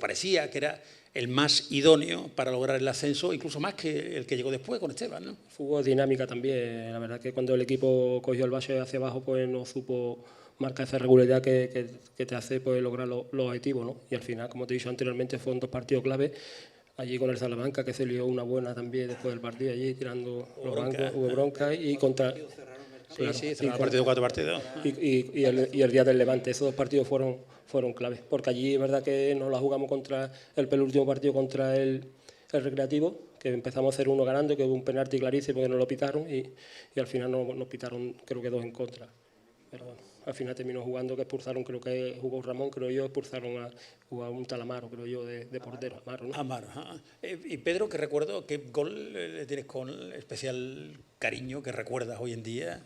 parecía que era el más idóneo para lograr el ascenso, incluso más que el que llegó después con Esteban, ¿no? Fue dinámica también. La verdad que cuando el equipo cogió el valle hacia abajo, pues no supo marcar esa regularidad que te hace pues lograr los objetivos, ¿no? Y al final, como te he dicho anteriormente, fueron 2 partidos clave. Allí con el Salamanca, que se lió una buena también después del partido, allí tirando los bancos, hubo bronca, y contra Claro, sí, Tres partidos, 4 partidos. y el día del Levante. Esos 2 partidos fueron claves, porque allí es verdad que nos la jugamos contra el penúltimo partido contra el Recreativo, que empezamos 0-1 ganando, que hubo un penalti clarísimo que nos lo pitaron y al final nos pitaron creo que 2 en contra. Pero bueno, al final terminó jugando, que expulsaron, creo que jugó Ramón, creo yo, expulsaron a un tal Amaro, creo yo, de portero. Amaro, ¿no? Amaro, ajá. Y Pedro, que recuerdo, ¿qué gol le tienes con especial cariño que recuerdas hoy en día?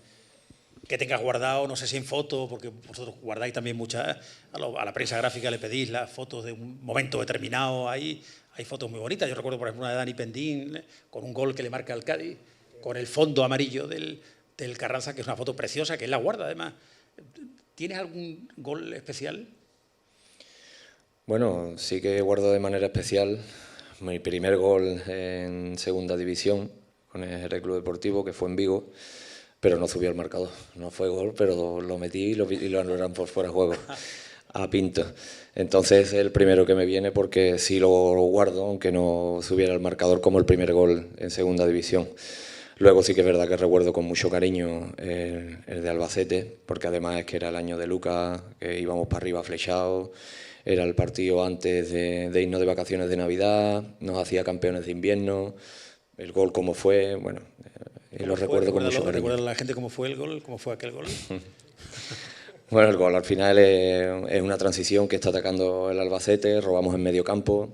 Que tengas guardado, no sé si en fotos, porque vosotros guardáis también muchas, a la prensa gráfica le pedís las fotos de un momento determinado, hay fotos muy bonitas. Yo recuerdo, por ejemplo, una de Dani Pendín, con un gol que le marca al Cádiz, con el fondo amarillo del Carranza, que es una foto preciosa, que él la guarda además. ¿Tienes algún gol especial? Bueno, sí que guardo de manera especial mi primer gol en segunda división con el Jerez Club Deportivo, que fue en Vigo, pero no subió al marcador. No fue gol, pero lo metí y lo anularon por fuera de juego a Pinto. Entonces es el primero que me viene porque sí lo guardo, aunque no subiera al marcador como el primer gol en segunda división. Luego sí que es verdad que recuerdo con mucho cariño el de Albacete, porque además es que era el año de Lucas, que íbamos para arriba flechados, era el partido antes de irnos de vacaciones de Navidad, nos hacía campeones de invierno, el gol como fue, bueno, lo recuerdo con mucho cariño. ¿Recuerda a la gente cómo fue el gol, cómo fue aquel gol? Bueno, el gol al final es una transición que está atacando el Albacete, robamos en medio campo,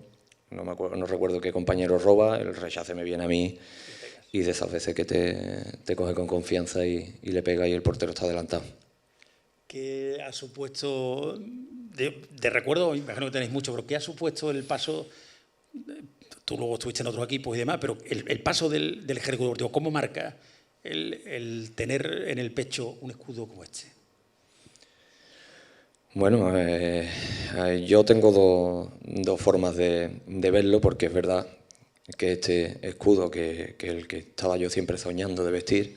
no recuerdo qué compañero roba, el rechace me viene a mí. Y de esas veces que te coge con confianza y le pega y el portero está adelantado. ¿Qué ha supuesto, de recuerdo, imagino que tenéis mucho, pero qué ha supuesto el paso, tú luego estuviste en otros equipos y demás, pero el paso del Jerez Deportivo, ¿cómo marca el tener en el pecho un escudo como este? Bueno, yo tengo dos formas de verlo, porque es verdad que este escudo, que el que estaba yo siempre soñando de vestir,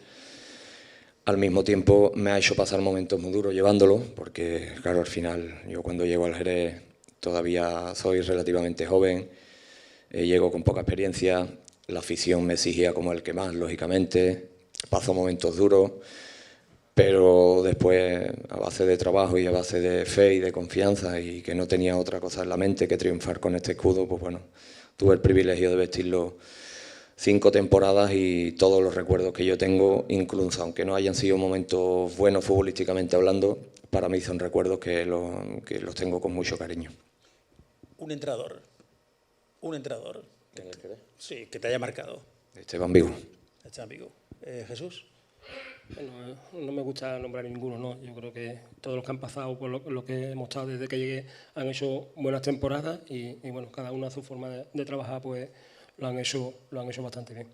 al mismo tiempo me ha hecho pasar momentos muy duros llevándolo, porque claro, al final yo cuando llego al Jerez todavía soy relativamente joven, llego con poca experiencia, la afición me exigía como el que más, lógicamente, paso momentos duros, pero después, a base de trabajo y a base de fe y de confianza, y que no tenía otra cosa en la mente que triunfar con este escudo, pues bueno, tuve el privilegio de vestirlo 5 temporadas y todos los recuerdos que yo tengo, incluso aunque no hayan sido momentos buenos futbolísticamente hablando, para mí son recuerdos que los tengo con mucho cariño. Un entrenador. Sí, que te haya marcado. Esteban Vigo. Esteban Vigo. Jesús. Bueno, no me gusta nombrar ninguno, ¿no? Yo creo que todos los que han pasado por lo que hemos estado desde que llegué han hecho buenas temporadas y bueno, cada uno a su forma de trabajar, pues lo han hecho bastante bien.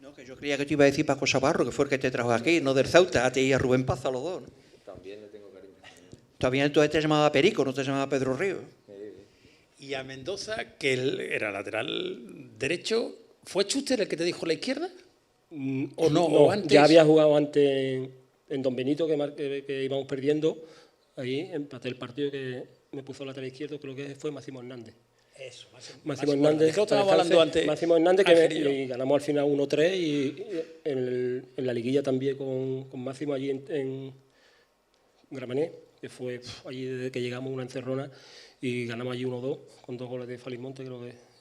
No, que yo creía que te iba a decir Paco Sabarro, que fue el que te trajo aquí, no del Ceuta, a ti y a Rubén Paz, a los dos, ¿no? También le tengo cariño. También tú te llamaba Perico, no te llamaba Pedro Ríos. Y a Mendoza, que él era lateral derecho, ¿fue Schuster el que te dijo la izquierda? ¿O no? ¿O antes? Ya había jugado antes en Don Benito, que íbamos perdiendo. Ahí empaté el partido que me puso lateral izquierdo, creo que fue Máximo Hernández. Eso, Máximo Hernández. ¿De qué lo estábamos hablando antes? Máximo Hernández, y ganamos al final 1-3 y en la liguilla también con Máximo allí en Gramenet, que fue allí desde que llegamos una encerrona y ganamos allí 1-2 con 2 goles de Falimonte, creo que.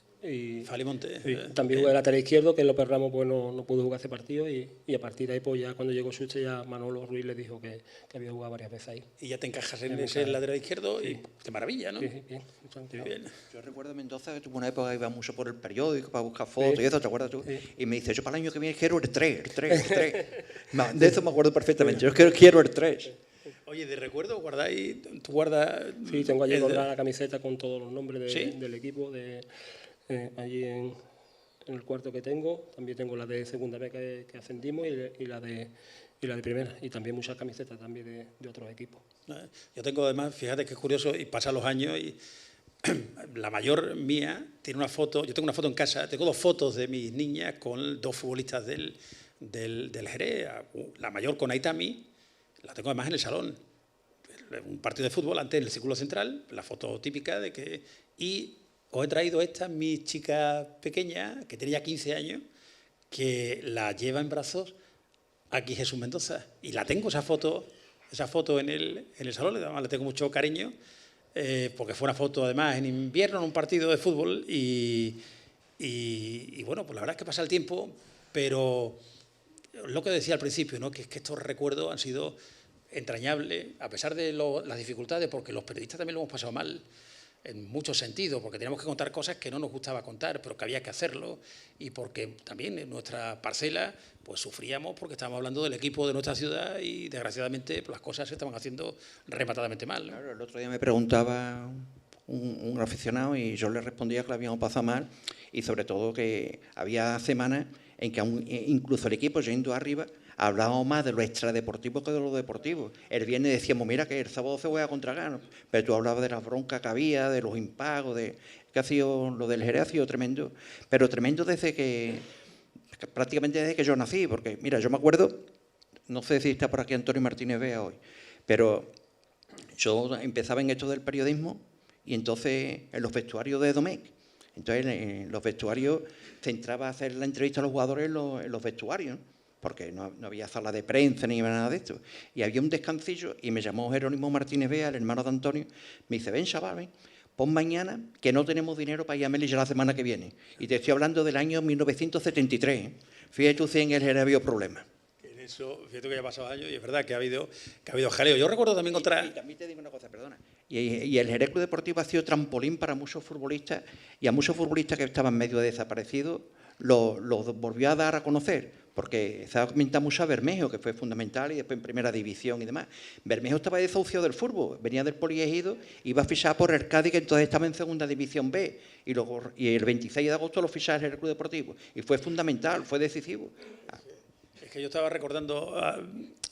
Falimonte. También jugué de lateral izquierdo, que López Ramos pues no pudo jugar ese partido y a partir de ahí pues ya cuando llegó Suche ya Manolo Ruiz le dijo que había jugado varias veces ahí. Y ya te encajas en ese lateral izquierdo y qué maravilla, ¿no? Sí, bien. Yo recuerdo en Mendoza que tuvo una época que iba mucho por el periódico para buscar fotos y eso, ¿te acuerdas tú? Sí. Y me dice, yo para el año que viene quiero el 3. De eso me acuerdo perfectamente, yo quiero el 3. Oye, de recuerdo, ¿tú guardas? Sí, tengo allí colgada la camiseta con todos los nombres ¿Sí? del equipo, allí en el cuarto que tengo. También tengo la de segunda vez que ascendimos y la de primera. Y también muchas camisetas también de otros equipos. Yo tengo además, fíjate que es curioso, y pasan los años y la mayor mía tiene una foto, yo tengo una foto en casa, tengo 2 fotos de mis niñas con 2 futbolistas del Jerez, la mayor con Aitami, la tengo además en el salón, un partido de fútbol antes en el círculo central, la foto típica de que... Y os he traído esta, mi chica pequeña, que tenía 15 años, que la lleva en brazos aquí Jesús Mendoza. Y la tengo esa foto en el salón, además le tengo mucho cariño, porque fue una foto además en invierno, en un partido de fútbol, y bueno, pues la verdad es que pasa el tiempo, pero lo que decía al principio, ¿no? que es que estos recuerdos han sido entrañables, a pesar de las dificultades, porque los periodistas también lo hemos pasado mal, en muchos sentidos, porque teníamos que contar cosas que no nos gustaba contar, pero que había que hacerlo, y porque también en nuestra parcela pues sufríamos porque estábamos hablando del equipo de nuestra ciudad y desgraciadamente pues, las cosas se estaban haciendo rematadamente mal, ¿no? Claro, el otro día me preguntaba un aficionado y yo le respondía que lo habíamos pasado mal y sobre todo que había semanas en que incluso el equipo yendo arriba hablábamos más de lo extradeportivo que de lo deportivo. El viernes decíamos, mira que el sábado se juega contra Gano, pero tú hablabas de la bronca que había, de los impagos, de que ha sido lo del Jerez ha sido tremendo, pero tremendo prácticamente desde que yo nací, porque mira, yo me acuerdo, no sé si está por aquí Antonio Martínez Vea hoy, pero yo empezaba en esto del periodismo y entonces en los vestuarios de Domecq. Entonces en los vestuarios se entraba a hacer la entrevista a los jugadores en los vestuarios, ¿no? Porque no había sala de prensa ni nada de esto. Y había un descansillo y me llamó Jerónimo Martínez Vea, el hermano de Antonio, me dice, ven chaval, ven, pon mañana que no tenemos dinero para ir a Melilla la semana que viene. Y te estoy hablando del año 1973. ¿eh? Fíjate tú si en el Jerez ha habido problemas. En eso, fíjate que ya ha pasado años y es verdad que ha habido jaleo. Yo recuerdo también Y también te digo una cosa, perdona. Y el Jerez Club Deportivo ha sido trampolín para muchos futbolistas y a muchos futbolistas que estaban medio desaparecidos los volvió a dar a conocer. Porque se ha comentado mucho a Bermejo, que fue fundamental, y después en primera división y demás. Bermejo estaba desahuciado del fútbol, venía del Poliegido, iba a fichar por el Cádiz, que entonces estaba en segunda división B, y el 26 de agosto lo fichaba el Club Deportivo. Y fue fundamental, fue decisivo. Es que yo estaba recordando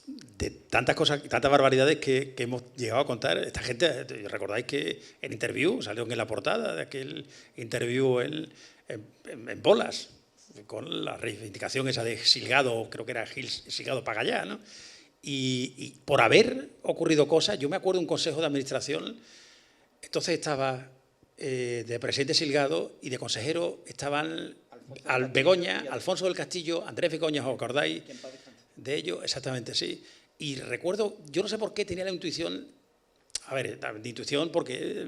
de tantas cosas, tantas barbaridades que hemos llegado a contar. Esta gente, recordáis que en Interview, salió en la portada de aquel Interview en Bolas, con la reivindicación esa de Silgado, creo que era Gil Silgado Pagallá, ¿no? Y por haber ocurrido cosas, yo me acuerdo de un consejo de administración, entonces estaba de presidente Silgado y de consejero estaban Begoña, Alfonso del Castillo, Andrés Begoña, ¿os acordáis de ello? Exactamente, sí. Y recuerdo, yo no sé por qué tenía la intuición, a ver, de intuición porque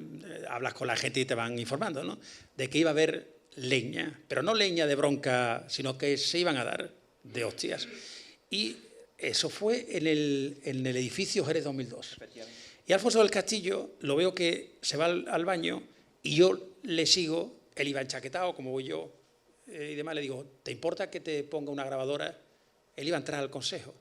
hablas con la gente y te van informando, ¿no? De que iba a haber leña, pero no leña de bronca, sino que se iban a dar de hostias. Y eso fue en el edificio Jerez 2002. Y Alfonso del Castillo lo veo que se va al baño y yo le sigo, él iba enchaquetado como voy yo y demás, le digo, ¿te importa que te ponga una grabadora? Él iba a entrar al consejo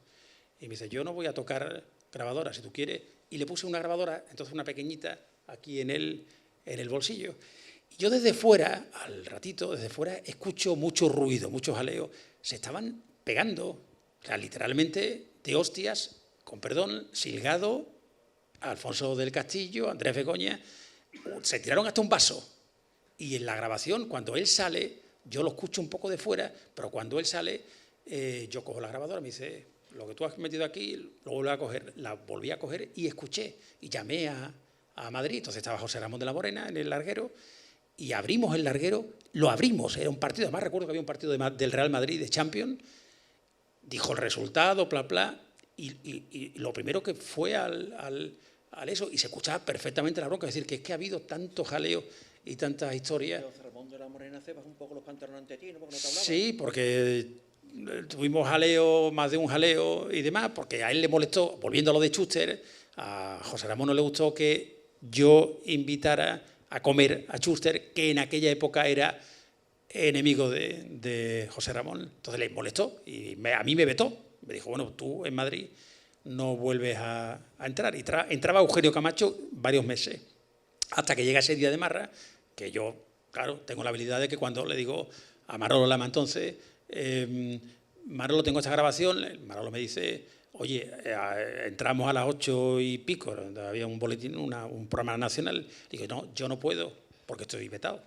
y me dice, yo no voy a tocar grabadora, si tú quieres, y le puse una grabadora, entonces una pequeñita aquí en el bolsillo. Yo desde fuera, al ratito, desde fuera, escucho mucho ruido, mucho jaleo. Se estaban pegando, o sea, literalmente de hostias, con perdón, Silgado, Alfonso del Castillo, Andrés Begoña, se tiraron hasta un vaso. Y en la grabación, cuando él sale, yo lo escucho un poco de fuera, pero cuando él sale, yo cojo la grabadora, me dice, lo que tú has metido aquí, lo vuelvo a coger. La volví a coger y escuché, y llamé a Madrid. Entonces estaba José Ramón de la Morena en el larguero, y abrimos el larguero, lo abrimos, era un partido, además recuerdo que había un partido del Real Madrid de Champions, dijo el resultado, bla, bla, y lo primero que fue al eso, y se escuchaba perfectamente la bronca, es decir, que es que ha habido tanto jaleo y tantas historias. José Ramón de la Morena se bajó un poco los pantalones ante ti, ¿no? Porque no te hablaba. Sí, porque tuvimos jaleo, más de un jaleo y demás, porque a él le molestó, volviendo a lo de Schuster, a José Ramón no le gustó que yo invitara a comer a Schuster, que en aquella época era enemigo de José Ramón. Entonces le molestó y a mí me vetó. Me dijo, bueno, tú en Madrid no vuelves a entrar. Y entraba Eugenio Camacho varios meses, hasta que llega ese día de Marra, que yo, claro, tengo la habilidad de que cuando le digo a Manolo Lama entonces, Manolo, tengo esta grabación, Manolo me dice, oye, entramos a las 8 y pico, había un boletín, un programa nacional. Digo, no, yo no puedo, porque estoy vetado.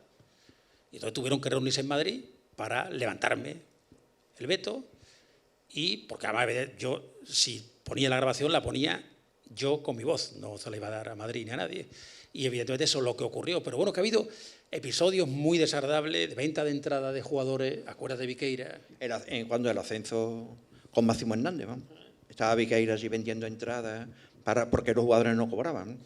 Y entonces tuvieron que reunirse en Madrid para levantarme el veto, y porque además yo, si ponía la grabación, la ponía yo con mi voz, no se la iba a dar a Madrid ni a nadie. Y evidentemente eso es lo que ocurrió. Pero bueno, que ha habido episodios muy desagradables de venta de entrada de jugadores, acuérdate de Viqueira. Cuando el ascenso con Máximo Hernández, vamos. Estaba Viqueira allí vendiendo entradas porque los jugadores no cobraban, ¿no?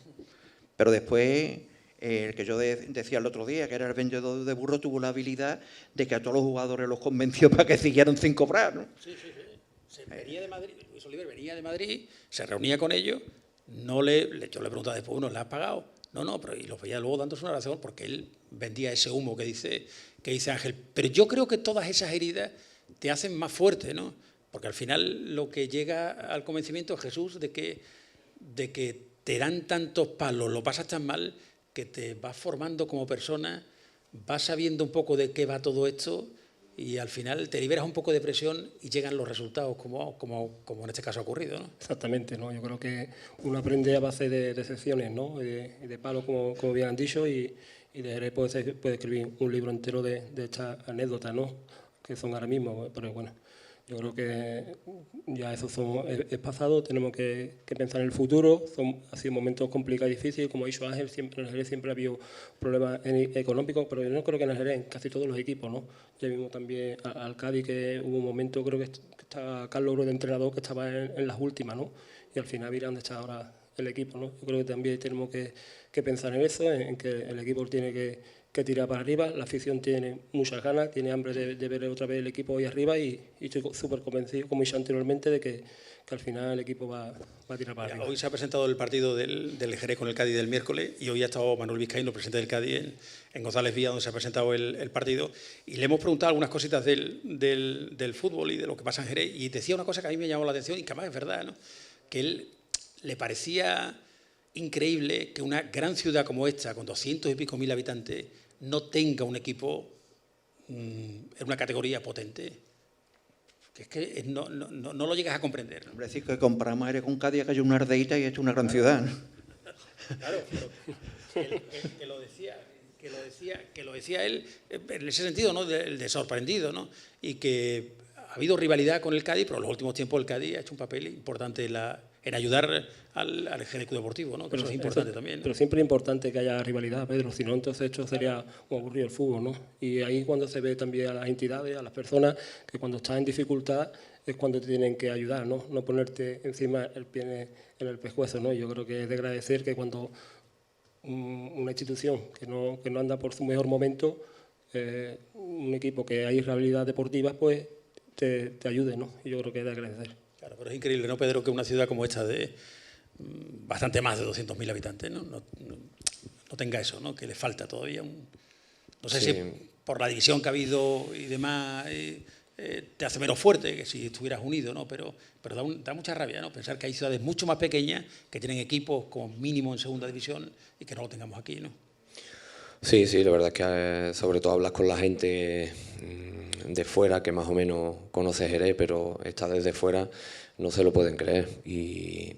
Pero después, el que yo decía el otro día, que era el vendedor de burro, tuvo la habilidad de que a todos los jugadores los convenció para que siguieran sin cobrar, ¿no? Sí. Venía de Madrid, Luis Oliver venía de Madrid, se reunía con ellos, yo le preguntaba después, ¿no le has pagado? No, pero y los veía luego dándose una razón porque él vendía ese humo que dice Ángel. Pero yo creo que todas esas heridas te hacen más fuerte, ¿no? Porque al final lo que llega al convencimiento es Jesús de que te dan tantos palos, lo pasas tan mal, que te vas formando como persona, vas sabiendo un poco de qué va todo esto y al final te liberas un poco de presión y llegan los resultados como en este caso ha ocurrido, ¿no? Exactamente, ¿no? Yo creo que uno aprende a base de decepciones, ¿no? Y de palos, como bien han dicho, y de Jerez puede escribir un libro entero de estas anécdotas, ¿no? Que son ahora mismo, pero bueno, yo creo que ya eso es pasado, tenemos que pensar en el futuro. Ha sido momentos complicados y difíciles, como ha dicho Ángel, en el Jerez siempre ha habido problemas económicos, pero yo no creo que en el Jerez, en casi todos los equipos, ¿no? Ya vimos también al Cádiz que hubo un momento, creo que estaba Carlos Oro de entrenador, que estaba en las últimas, ¿no? Y al final mira dónde está ahora el equipo, ¿no? Yo creo que también tenemos que pensar en eso, en que el equipo tiene que tirar para arriba, la afición tiene muchas ganas, tiene hambre de ver otra vez el equipo ahí arriba y estoy súper convencido, como he dicho anteriormente, de que al final el equipo va a tirar para arriba. Hoy se ha presentado el partido del Jerez con el Cádiz del miércoles y hoy ha estado Manuel Vizcaíno, presidente del Cádiz, en González Vía, donde se ha presentado el partido, y le hemos preguntado algunas cositas del fútbol y de lo que pasa en Jerez, y decía una cosa que a mí me llamó la atención y que además es verdad, ¿no? Que él le parecía increíble que una gran ciudad como esta, con 200 y pico mil habitantes, no tenga un equipo en una categoría potente. Que es que no lo llegas a comprender, ¿no? Hombre, decir que comparamos Jerez con Cádiz, que hay una ardeíta y esto es una gran ciudad, ¿no? Claro, pero que lo decía él en ese sentido, ¿no? De sorprendido, ¿no? Y que ha habido rivalidad con el Cádiz, pero en los últimos tiempos el Cádiz ha hecho un papel importante en ayudar al Jerez Club Deportivo, ¿no? Que eso es importante también, ¿no? Pero siempre es importante que haya rivalidad, Pedro, si no, entonces esto sería un aburrido el fútbol, ¿no? Y ahí cuando se ve también a las entidades, a las personas, que cuando estás en dificultad es cuando te tienen que ayudar, ¿no? No ponerte encima el pie en el pescuezo, ¿no? Yo creo que es de agradecer que cuando una institución que no anda por su mejor momento, un equipo que hay rivalidad deportiva, pues te ayude, ¿no? Y yo creo que es de agradecer. Claro, pero es increíble, ¿no, Pedro?, que una ciudad como esta de bastante más de 200.000 habitantes, ¿no? No tenga eso, ¿no? Que le falta todavía no sé si por la división que ha habido y demás te hace menos fuerte que si estuvieras unido, ¿no? Pero da mucha rabia, ¿no? Pensar que hay ciudades mucho más pequeñas que tienen equipos con mínimo en segunda división y que no lo tengamos aquí, ¿no? Sí, la verdad es que sobre todo hablas con la gente de fuera que más o menos conoce Jerez, pero está desde fuera, no se lo pueden creer. Y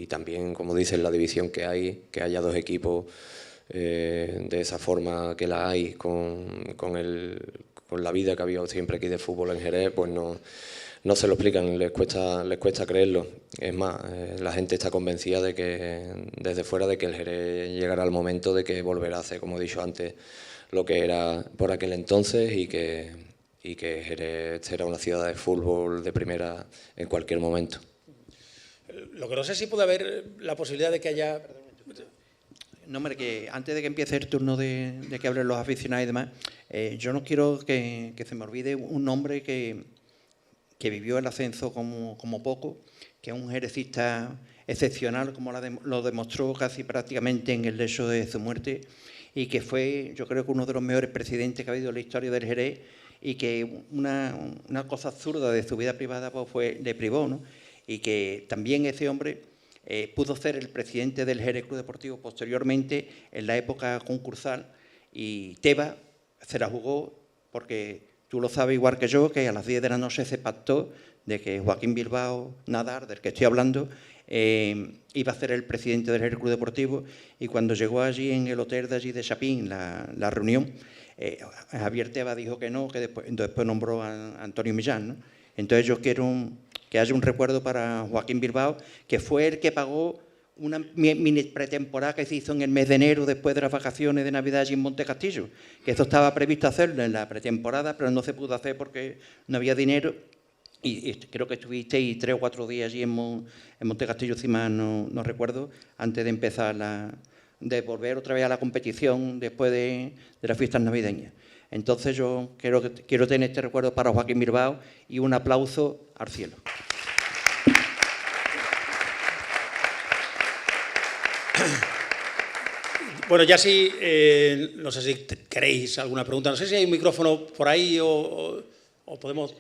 también, como dices, la división que haya dos equipos de esa forma que la hay, con la vida que ha habido siempre aquí de fútbol en Jerez, pues no se lo explican, les cuesta creerlo. Es más, la gente está convencida de que desde fuera de que el Jerez llegará al momento de que volverá a hacer, como he dicho antes, lo que era por aquel entonces y que Jerez será una ciudad de fútbol de primera en cualquier momento. Lo que no sé si puede haber la posibilidad de que haya... No, hombre, que antes de que empiece el turno de que hablen los aficionados y demás, yo no quiero que se me olvide un hombre que vivió el ascenso como poco, que es un jerecista excepcional, como lo demostró casi prácticamente en el lecho de su muerte, y que fue, yo creo que uno de los mejores presidentes que ha habido en la historia del Jerez, y que una cosa absurda de su vida privada pues le privó, ¿no? Y que también ese hombre pudo ser el presidente del Jerez Club Deportivo posteriormente, en la época concursal, y Tebas se la jugó porque tú lo sabes igual que yo, que a las 10 de la noche se pactó de que Joaquín Bilbao Nadar, del que estoy hablando, iba a ser el presidente del Jerez Club Deportivo, y cuando llegó allí en el hotel de allí de Chapín, la reunión, Javier Tebas dijo que no, que después nombró a Antonio Millán, ¿no? Entonces yo quiero que haya un recuerdo para Joaquín Bilbao, que fue el que pagó una mini pretemporada que se hizo en el mes de enero después de las vacaciones de Navidad allí en Monte Castillo, que eso estaba previsto hacerlo en la pretemporada, pero no se pudo hacer porque no había dinero, y creo que estuvisteis 3 o 4 días allí en Monte Castillo, Cima, no recuerdo, antes de empezar de volver otra vez a la competición después de las fiestas navideñas. Entonces yo quiero tener este recuerdo para Joaquín Bilbao y un aplauso al cielo. Bueno, ya sí, no sé si queréis alguna pregunta. No sé si hay un micrófono por ahí o podemos...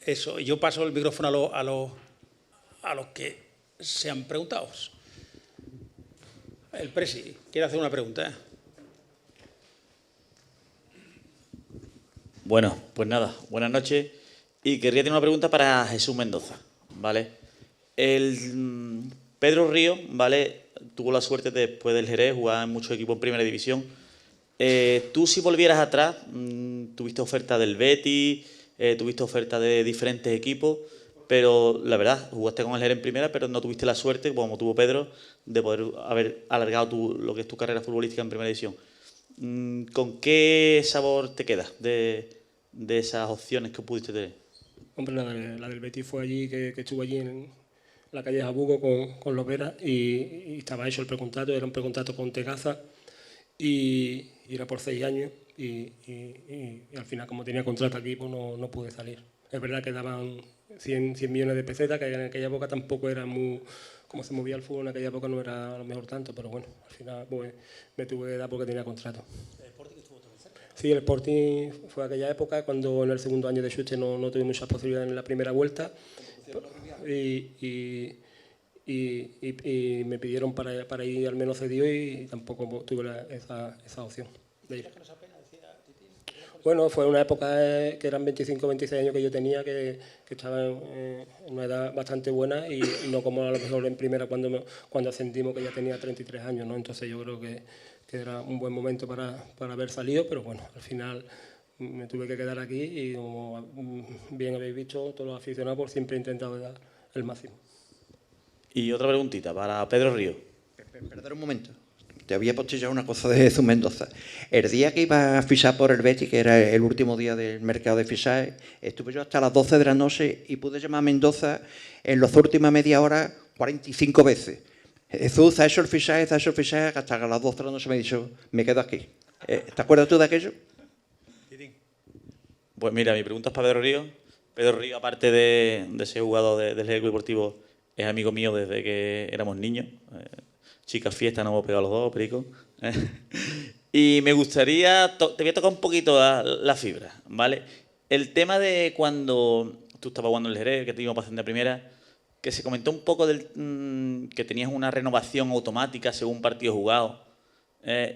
Eso, yo paso el micrófono a los que se han preguntado. El Presi quiere hacer una pregunta. Bueno, pues nada, buenas noches. Y querría tener una pregunta para Jesús Mendoza, ¿vale? El Pedro Río, ¿vale? Tuvo la suerte después del Jerez, jugar en muchos equipos en Primera División. Tú, si volvieras atrás, tuviste oferta del Betis, tuviste oferta de diferentes equipos, pero la verdad, jugaste con el Jerez en Primera, pero no tuviste la suerte, como tuvo Pedro, de poder haber alargado lo que es tu carrera futbolística en Primera División. ¿Con qué sabor te quedas de esas opciones que pudiste tener? Hombre, la del Betis fue allí, que estuvo allí en la calle Jabugo con Lopera y estaba hecho el precontrato, era un precontrato con Tegaza y era por 6 años y al final, como tenía contrato aquí, pues no pude salir. Es verdad que daban 100 millones de pesetas, que en aquella época tampoco era muy... Como se movía el fútbol en aquella época no era a lo mejor tanto, pero bueno, al final pues, me tuve que dar porque tenía contrato. ¿El Sporting estuvo también cerca? Sí, el Sporting fue aquella época cuando en el segundo año de Xuche no tuve muchas posibilidades en la primera vuelta y me pidieron para ir al menos cedido y tampoco tuve esa opción de ir. Bueno, fue una época que eran 25 o 26 años que yo tenía, que estaba en una edad bastante buena y no como a lo mejor en primera cuando ascendimos, que ya tenía 33 años, ¿no? Entonces yo creo que era un buen momento para haber salido, pero bueno, al final me tuve que quedar aquí y como bien habéis visto, todos los aficionados pues, siempre he intentado dar el máximo. Y otra preguntita para Pedro Río. Perdón un momento. Te había postillado una cosa de Jesús Mendoza. El día que iba a fichar por el Betis, que era el último día del mercado de fichajes, estuve yo hasta las 12 de la noche y pude llamar a Mendoza en las últimas media hora 45 veces. Jesús, ha hecho el fichaje, hasta las 12 de la noche me ha dicho, me quedo aquí. ¿Te acuerdas tú de aquello? Pues mira, mi pregunta es para Pedro Río. Pedro Río, aparte de ser jugador del Jerez Club Deportivo, es amigo mío desde que éramos niños. Chicas fiestas, nos hemos pegado los dos, perico. Y me gustaría, te voy a tocar un poquito la fibra, ¿vale? El tema de cuando tú estabas jugando en el Jerez, que te íbamos pasando de primera, que se comentó un poco que tenías una renovación automática según partido jugado,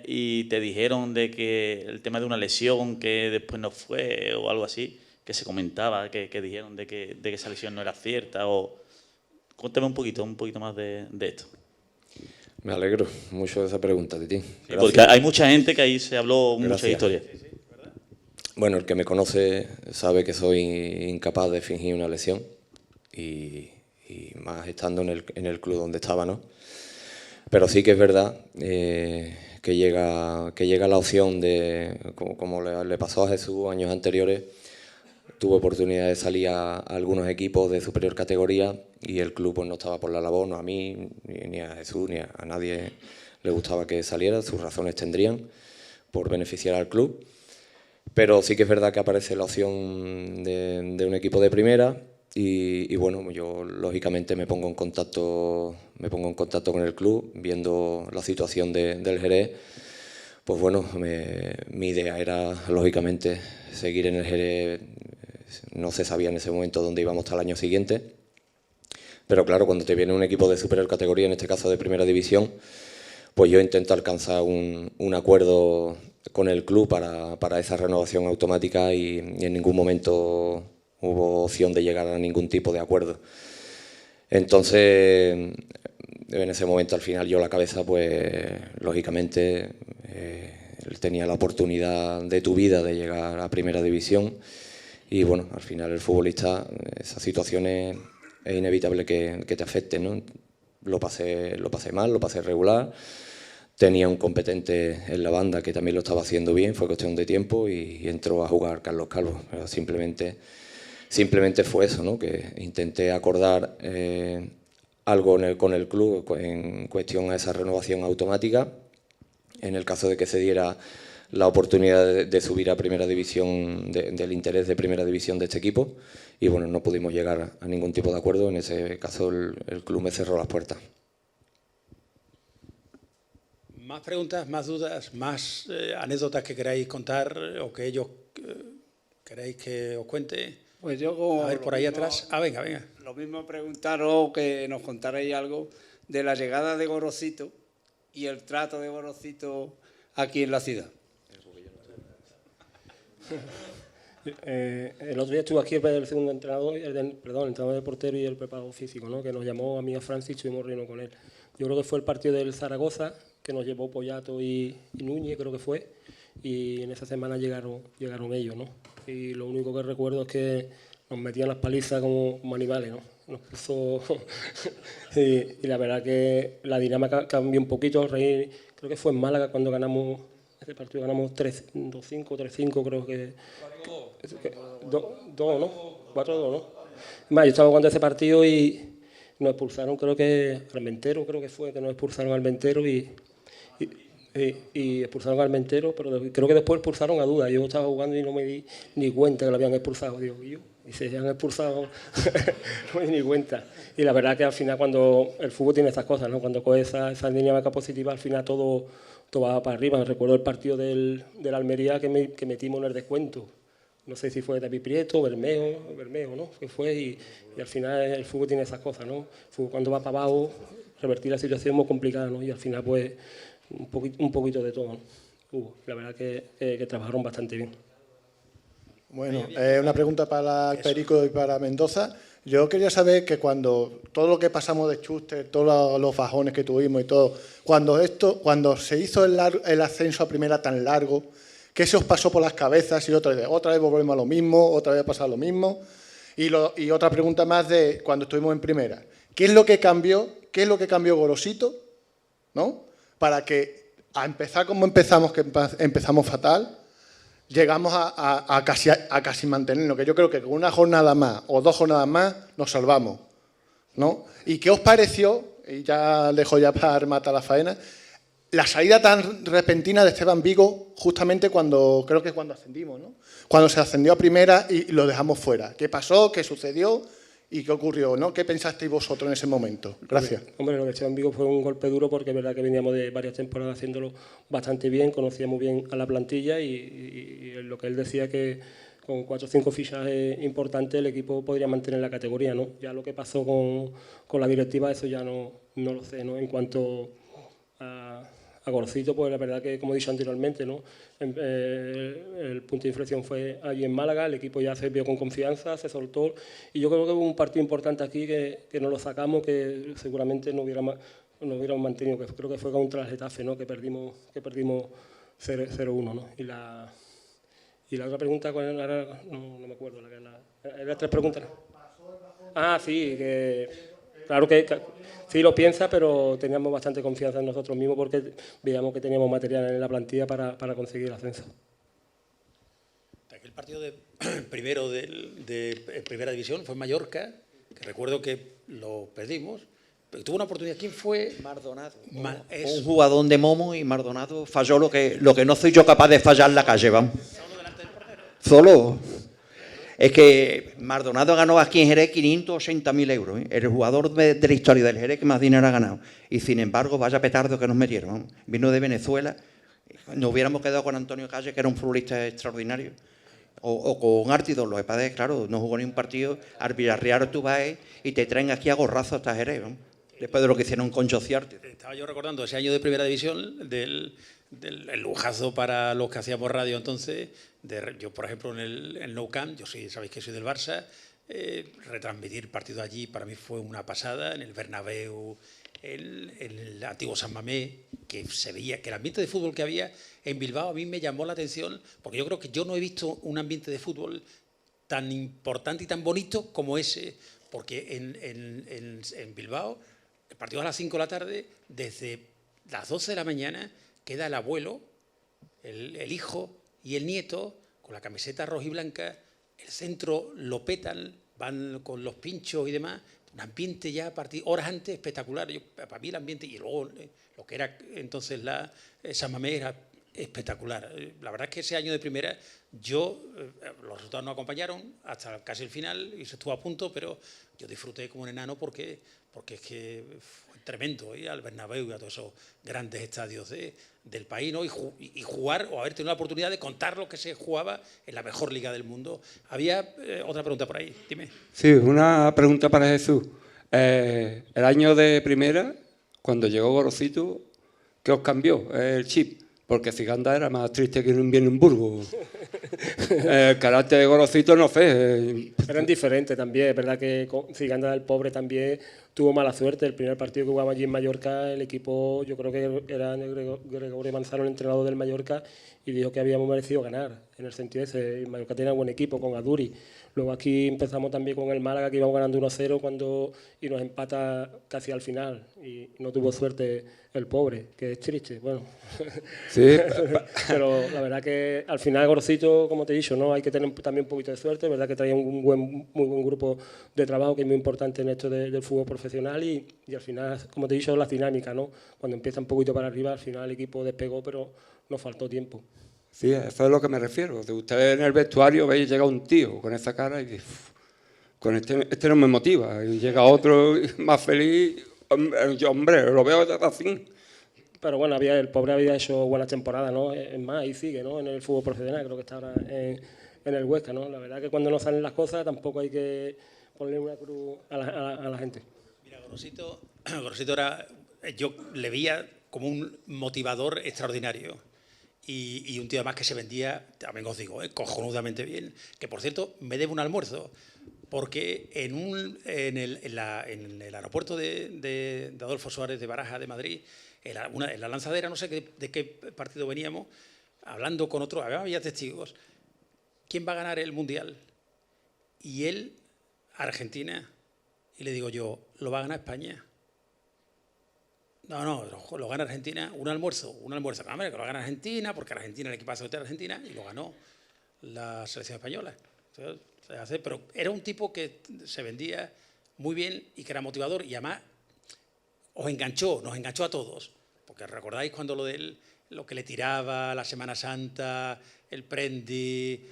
y te dijeron de que el tema de una lesión que después no fue o algo así, que se comentaba, que dijeron de que esa lesión no era cierta. Cuéntame un poquito más de esto. Me alegro mucho de esa pregunta, Titín. Sí, porque hay mucha gente que ahí se habló mucha historia. Bueno, el que me conoce sabe que soy incapaz de fingir una lesión y más estando en el club donde estaba, ¿no? Pero sí que es verdad que llega la opción de, como le pasó a Jesús años anteriores, tuve oportunidad de salir a algunos equipos de superior categoría y el club pues, no estaba por la labor, no a mí, ni a Jesús, ni a nadie le gustaba que saliera, sus razones tendrían por beneficiar al club. Pero sí que es verdad que aparece la opción de un equipo de primera y bueno, yo lógicamente me pongo en contacto con el club, viendo la situación del Jerez. Pues bueno, mi idea era lógicamente seguir en el Jerez. No se sabía en ese momento dónde íbamos hasta el año siguiente, pero claro, cuando te viene un equipo de superior categoría, en este caso de primera división, pues yo intento alcanzar un acuerdo con el club para esa renovación automática y en ningún momento hubo opción de llegar a ningún tipo de acuerdo. Entonces, en ese momento al final yo la cabeza, pues lógicamente, él tenía la oportunidad de tu vida de llegar a primera división. Y bueno, al final el futbolista, esas situaciones es inevitable que te afecten, ¿no? Lo pasé mal, lo pasé regular. Tenía un competente en la banda que también lo estaba haciendo bien, fue cuestión de tiempo y entró a jugar Carlos Calvo. Pero simplemente simplemente fue eso, ¿no? Que intenté acordar algo con el club en cuestión a esa renovación automática, en el caso de que se diera la oportunidad de subir a Primera División, del interés de Primera División de este equipo, y bueno, no pudimos llegar a ningún tipo de acuerdo. En ese caso el club me cerró las puertas. ¿Más preguntas, más dudas, más anécdotas que queráis contar o que ellos queráis que os cuente? Pues yo, a ver, por ahí atrás. Venga, venga. Lo mismo preguntaros que nos contarais algo de la llegada de Gorosito y el trato de Gorosito aquí en la ciudad. El otro día estuvo aquí el segundo entrenador, el entrenador de portero y el preparador físico, ¿no? Que nos llamó a mí, a Francis, y estuvimos reunidos con él. Yo creo que fue el partido del Zaragoza, que nos llevó Pollato y Núñez, creo que fue, y en esa semana llegaron ellos, ¿no? Y lo único que recuerdo es que nos metían las palizas como animales, ¿no? Nos puso y la verdad que la dinámica cambió un poquito. Creo que fue en Málaga cuando ganamos ese partido, ganamos 3-5, 3-5, creo que 2, ¿no? 4-2, ¿no? Más, yo estaba jugando ese partido y nos expulsaron, creo que Almentero, creo que fue, que nos expulsaron al Almentero y expulsaron al Almentero, pero creo que después expulsaron a Duda. Yo estaba jugando y no me di ni cuenta que lo habían expulsado. Digo, y se han expulsado, no me di ni cuenta. Y la verdad que al final, cuando el fútbol tiene estas cosas, ¿no? Cuando coge esa dinámica positiva, al final todo va para arriba. Recuerdo el partido del Almería que metimos en el descuento. No sé si fue David Prieto, Bermejo, ¿no? Que fue, y al final el fútbol tiene esas cosas, ¿no? El fútbol, cuando va para abajo, revertir la situación es muy complicada, ¿no? Y al final, pues, un poquito de todo, ¿no? La verdad que trabajaron bastante bien. Bueno, una pregunta para Perico y para Mendoza. Yo quería saber que cuando todo lo que pasamos de Schuster, todos los bajones que tuvimos y todo, cuando se hizo el ascenso a primera tan largo, ¿qué se os pasó por las cabezas? Y otra vez volvemos a lo mismo, otra vez a pasar lo mismo. Y otra pregunta más de cuando estuvimos en primera. ¿Qué es lo que cambió? ¿Qué es lo que cambió Gorosito? ¿No? Para que, a empezar como empezamos, que empezamos fatal, llegamos a casi mantenernos, que yo creo que con una jornada más o 2 jornadas más nos salvamos, ¿no? ¿Y qué os pareció? Y ya dejo ya para rematar la faena. La salida tan repentina de Esteban Vigo, justamente cuando ascendimos, ¿no? Cuando se ascendió a primera y lo dejamos fuera. ¿Qué pasó? ¿Qué sucedió? ¿Y qué ocurrió? ¿No? ¿Qué pensasteis vosotros en ese momento? Gracias. Hombre, lo de Esteban Vigo fue un golpe duro porque es verdad que veníamos de varias temporadas haciéndolo bastante bien, conocíamos bien a la plantilla y lo que él decía que con 4 o 5 fichajes importantes el equipo podría mantener la categoría, ¿no? Ya lo que pasó con la directiva, eso ya no lo sé, ¿no? En cuanto a Gorosito, pues la verdad que, como he dicho anteriormente, ¿no? El punto de inflexión fue allí en Málaga, el equipo ya se vio con confianza, se soltó, y yo creo que hubo un partido importante aquí que no lo sacamos, que seguramente no hubiéramos mantenido, que creo que fue contra el Getafe, ¿no? Que perdimos 0-1, ¿no? Y la otra pregunta, ¿cuál era? No me acuerdo, eran 3 preguntas. Sí, claro que sí lo piensa, pero teníamos bastante confianza en nosotros mismos porque veíamos que teníamos material en la plantilla para conseguir el ascenso. El partido primero de Primera División fue en Mallorca, que recuerdo que lo perdimos, pero tuvo una oportunidad. ¿Quién fue? Mardonado. Un jugador de Momo y Mardonado falló lo que no soy yo capaz de fallar en la calle, vamos. ¿Solo delante del portero? Solo. Es que Mardonado ganó aquí en Jerez 580.000 euros, ¿eh? El jugador de la historia del Jerez que más dinero ha ganado. Y sin embargo, vaya petardo que nos metieron, ¿no? Vino de Venezuela. Nos hubiéramos quedado con Antonio Calle, que era un futbolista extraordinario. O con Artido, los EPADES, claro, no jugó ni un partido. Al Villarreal tú vas y te traen aquí a gorrazo hasta Jerez, ¿no? Después de lo que hicieron con Chociarte. Estaba yo recordando ese año de Primera División, del lujazo para los que hacíamos radio entonces. Yo, por ejemplo, en el Nou Camp, sabéis que soy del Barça, retransmitir partido allí para mí fue una pasada, en el Bernabéu, en el antiguo San Mamés, que se veía que el ambiente de fútbol que había en Bilbao a mí me llamó la atención, porque yo creo que yo no he visto un ambiente de fútbol tan importante y tan bonito como ese, porque en Bilbao, el partido a las 5 de la tarde, desde las 12 de la mañana, queda el abuelo, el hijo y el nieto con la camiseta roja y blanca el centro lo petan, van con los pinchos y demás, un ambiente ya a partir horas antes espectacular. Para mí el ambiente, y luego lo que era entonces San Mamés era espectacular. La verdad es que ese año de primera los resultados no acompañaron hasta casi el final y se estuvo a punto, pero yo disfruté como un enano porque es que fue tremendo ir al Bernabéu y a todos esos grandes estadios del país, ¿no? y jugar o haber tenido la oportunidad de contar lo que se jugaba en la mejor liga del mundo. Había otra pregunta por ahí, dime. Sí, una pregunta para Jesús. El año de primera, cuando llegó Gorosito, ¿qué os cambió el chip? Porque Ciganda era más triste que un invierno en Burgos. El carácter de Gorosito no sé. Eran diferentes también, es verdad que Ciganda del Pobre también tuvo mala suerte. El primer partido que jugamos allí en Mallorca, el equipo, yo creo que era Gregorio Manzano, el entrenador del Mallorca, y dijo que habíamos merecido ganar, en el sentido ese. Y Mallorca tenía un buen equipo con Aduri. Luego aquí empezamos también con el Málaga, que íbamos ganando 1-0 y nos empata casi al final. Y no tuvo suerte el Pobre, que es triste. Bueno, sí. Pero la verdad que al final Gorosito, como te he dicho, ¿no? Hay que tener también un poquito de suerte. Es verdad que traía un muy buen grupo de trabajo, que es muy importante en esto del fútbol profesional, y al final, como te he dicho, la dinámica, ¿no? Cuando empieza un poquito para arriba, al final el equipo despegó, pero nos faltó tiempo. Sí, eso es a lo que me refiero. De ustedes en el vestuario veis llega un tío con esa cara y dice, con este no me motiva. Y llega otro más feliz, hombre, lo veo así. Pero bueno, el Pobre había hecho buenas temporadas, ¿no? Es más, y sigue, ¿no? En el fútbol profesional, creo que está ahora en el Huesca, ¿no? La verdad que cuando no salen las cosas tampoco hay que ponerle una cruz a la gente. Mira, Gorosito era, yo le veía como un motivador extraordinario. Y un tío además que se vendía, también os digo, cojonudamente bien. Que por cierto, me debe un almuerzo, porque en el aeropuerto de Adolfo Suárez de Baraja de Madrid, en la lanzadera, no sé de qué partido veníamos, hablando con otro, había testigos. ¿Quién va a ganar el Mundial? Y él, Argentina. Y le digo yo, ¿lo va a ganar España? No, lo gana Argentina, un almuerzo. Hombre, que lo gana Argentina, porque Argentina, el equipazo de Argentina, y lo ganó la selección española. Pero era un tipo que se vendía muy bien y que era motivador, y además nos enganchó a todos. Porque recordáis cuando lo que le tiraba, la Semana Santa, el prendi,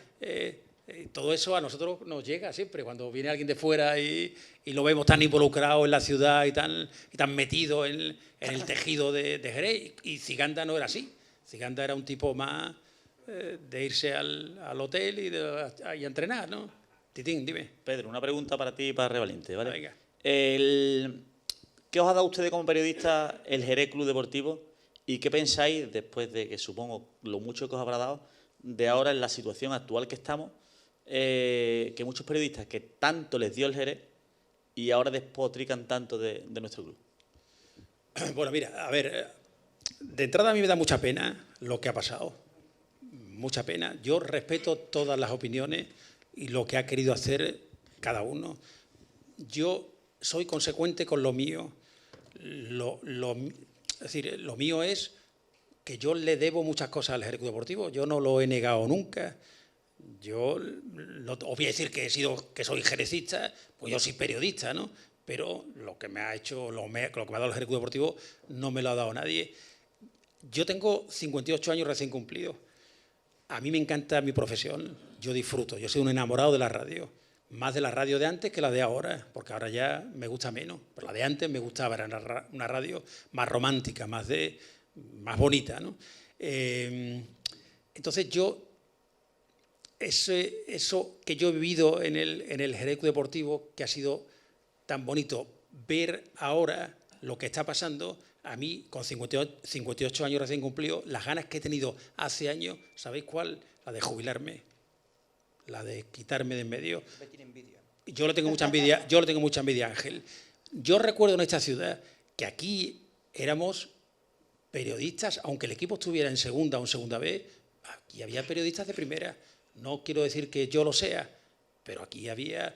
todo eso a nosotros nos llega siempre, cuando viene alguien de fuera y lo vemos tan involucrado en la ciudad y tan metido en el tejido de Jerez. Y Ciganda no era así. Ciganda era un tipo más de irse al hotel y a entrenar, ¿no? Titín, dime. Pedro, una pregunta para ti y para Revaliente, ¿vale? Venga. ¿Qué os ha dado usted como periodista el Jerez Club Deportivo y qué pensáis, después de que supongo lo mucho que os habrá dado, de ahora en la situación actual que estamos, que muchos periodistas que tanto les dio el Jerez y ahora despotrican tanto de nuestro club? Bueno, mira, a ver, de entrada a mí me da mucha pena lo que ha pasado, mucha pena. Yo respeto todas las opiniones y lo que ha querido hacer cada uno. Yo soy consecuente con lo mío. Es decir, lo mío es que yo le debo muchas cosas al Jerez Club Deportivo. Yo no lo he negado nunca. Yo no os voy a decir que soy jerecista, pues yo soy periodista, ¿no? Pero lo que me ha hecho, lo que me ha dado el Jerez Club Deportivo no me lo ha dado nadie. Yo tengo 58 años recién cumplidos. A mí me encanta mi profesión, yo disfruto, yo soy un enamorado de la radio. Más de la radio de antes que la de ahora, porque ahora ya me gusta menos. Pero la de antes me gustaba, era una radio más romántica, más bonita, ¿no? Entonces eso que yo he vivido en el Jerez Club Deportivo, que ha sido tan bonito, ver ahora lo que está pasando, a mí con 58 años recién cumplidos, las ganas que he tenido hace años, ¿sabéis cuál? La de jubilarme, la de quitarme de en medio. Yo le tengo mucha envidia, Ángel. Yo recuerdo en esta ciudad que aquí éramos periodistas, aunque el equipo estuviera en segunda o en segunda B, aquí había periodistas de primera. No quiero decir que yo lo sea, pero aquí había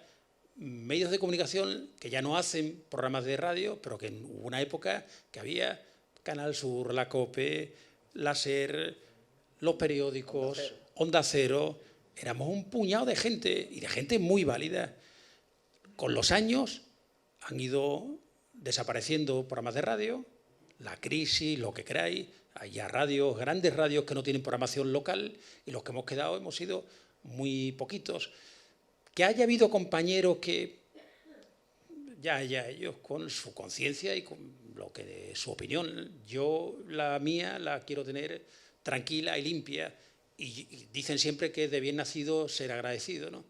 medios de comunicación que ya no hacen programas de radio, pero que hubo una época que había Canal Sur, La COPE, La SER, los periódicos, Onda Cero, éramos un puñado de gente, y de gente muy válida. Con los años han ido desapareciendo programas de radio, La Crisis, lo que queráis. Hay ya radios, grandes radios que no tienen programación local, y los que hemos quedado hemos sido muy poquitos. Que haya habido compañeros que ya ellos con su conciencia y con lo que su opinión. Yo la mía la quiero tener tranquila y limpia, y dicen siempre que de bien nacido ser agradecido, ¿no?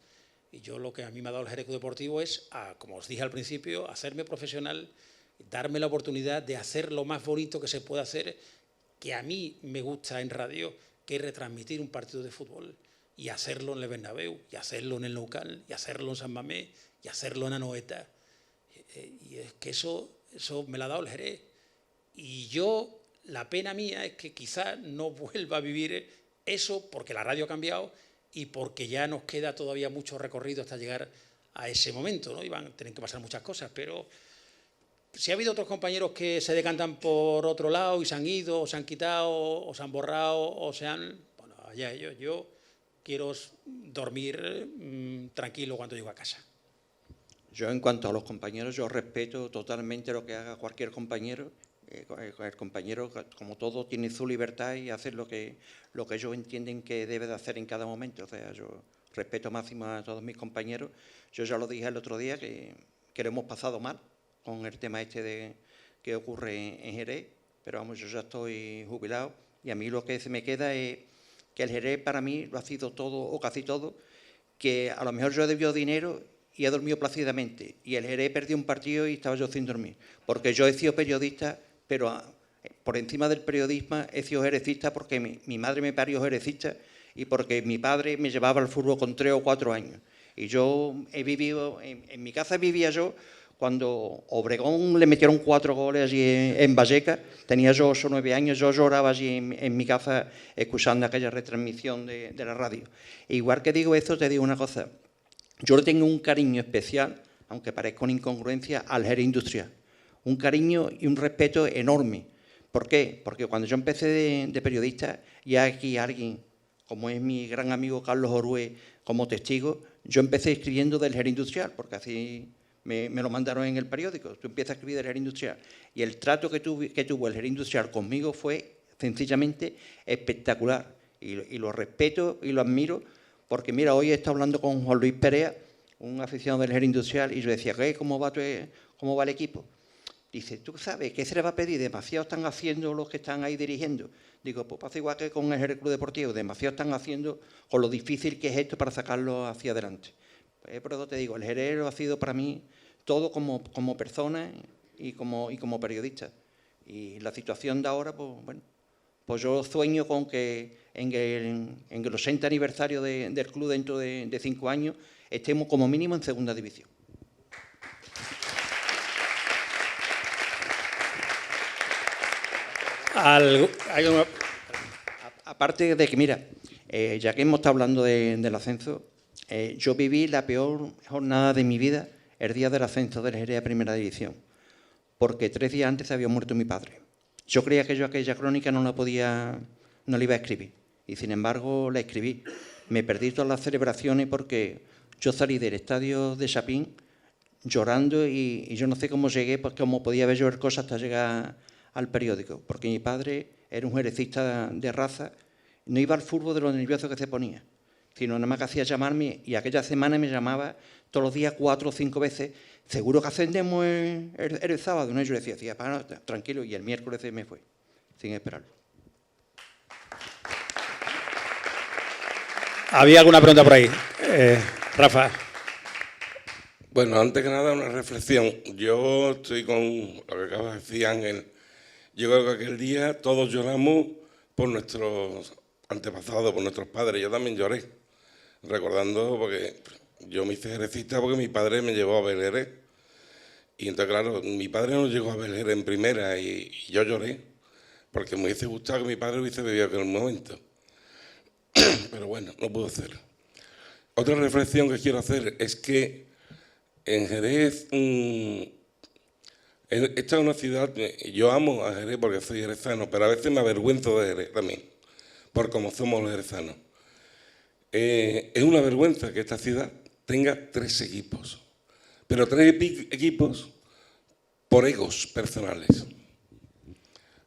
Y yo lo que a mí me ha dado el Jerez Club Deportivo es, como os dije al principio, hacerme profesional, darme la oportunidad de hacer lo más bonito que se puede hacer, que a mí me gusta en radio, que es retransmitir un partido de fútbol, y hacerlo en el Bernabéu, y hacerlo en el Nou Camp, y hacerlo en San Mamés, y hacerlo en Anoeta. Y es que eso me lo ha dado el Jerez. Y yo, la pena mía es que quizás no vuelva a vivir eso, porque la radio ha cambiado y porque ya nos queda todavía mucho recorrido hasta llegar a ese momento, ¿no? Y van a tener que pasar muchas cosas, pero si ha habido otros compañeros que se decantan por otro lado y se han ido, o se han quitado, o se han borrado, o se han... Bueno, allá ellos. Yo quiero dormir tranquilo cuando llego a casa. Yo, en cuanto a los compañeros, yo respeto totalmente lo que haga cualquier compañero. El compañero, como todo, tiene su libertad y hace lo que ellos entienden que debe de hacer en cada momento. O sea, yo respeto máximo a todos mis compañeros. Yo ya lo dije el otro día que lo hemos pasado mal con el tema que ocurre en Jerez, pero vamos, yo ya estoy jubilado y a mí lo que se me queda es que el Jerez para mí lo ha sido todo o casi todo, que a lo mejor yo he debido dinero y he dormido plácidamente, y el Jerez perdió un partido y estaba yo sin dormir, porque yo he sido periodista, pero por encima del periodismo he sido jerecista porque mi madre me parió jerecista y porque mi padre me llevaba al fútbol con 3 o 4 años. Y yo he vivido, en mi casa vivía yo cuando Obregón le metieron 4 goles allí en Vallecas, tenía yo 8 o 9 años, yo lloraba allí en mi casa escuchando aquella retransmisión de la radio. E igual que digo esto, te digo una cosa, yo le tengo un cariño especial, aunque parezca una incongruencia, al Jerez Industrial. Un cariño y un respeto enorme. ¿Por qué? Porque cuando yo empecé de periodista, y aquí alguien, como es mi gran amigo Carlos Orue, como testigo, yo empecé escribiendo del Jerez Industrial, porque así me lo mandaron en el periódico. Tú empiezas a escribir del Jerez Industrial. Y el trato que tuvo el Jerez Industrial conmigo fue sencillamente espectacular. Y lo respeto y lo admiro, porque mira, hoy he estado hablando con Juan Luis Perea, un aficionado del Jerez Industrial, y yo decía, ¿cómo va el equipo? Dice, ¿tú sabes qué se le va a pedir? Demasiado están haciendo los que están ahí dirigiendo. Digo, pues pasa igual que con el Jerez Club Deportivo, demasiado están haciendo con lo difícil que es esto para sacarlo hacia adelante. Pues por eso te digo, el Jerez ha sido para mí todo como persona y como periodista. Y la situación de ahora, pues bueno, pues yo sueño con que en el 80 aniversario del club dentro de 5 años estemos como mínimo en segunda división. Aparte de que, mira, ya que hemos estado hablando del ascenso, yo viví la peor jornada de mi vida el día del ascenso del Jerez a Primera División, porque 3 días antes había muerto mi padre. Yo creía que yo aquella crónica no la iba a escribir, y sin embargo la escribí. Me perdí todas las celebraciones porque yo salí del estadio de Chapín llorando y yo no sé cómo llegué, porque cómo podía ver yo el cosa hasta llegar al periódico, porque mi padre era un jerecista de raza, no iba al fútbol de lo nervioso que se ponía, sino nada más que hacía llamarme, y aquella semana me llamaba todos los días 4 o 5 veces, seguro que ascendemos el sábado, ¿no? Y yo le decía, tranquilo, y el miércoles se me fue, sin esperarlo. ¿Había alguna pregunta por ahí? Rafa. Bueno, antes que nada una reflexión. Yo estoy con lo que acaba de decir Ángel. Yo creo que aquel día todos lloramos por nuestros antepasados, por nuestros padres. Yo también lloré, recordando, porque yo me hice jerecista porque mi padre me llevó a ver Jerez. Y entonces, claro, mi padre nos llegó a ver Jerez en primera y yo lloré, porque me hubiese gustado que mi padre hubiese vivido aquel momento. Pero bueno, no puedo hacerlo. Otra reflexión que quiero hacer es que en Jerez, esta es una ciudad, yo amo a Jerez porque soy jerezano, pero a veces me avergüenzo de Jerez también, por cómo somos los jerezanos. Es una vergüenza que esta ciudad tenga 3 equipos, pero 3 equipos por egos personales.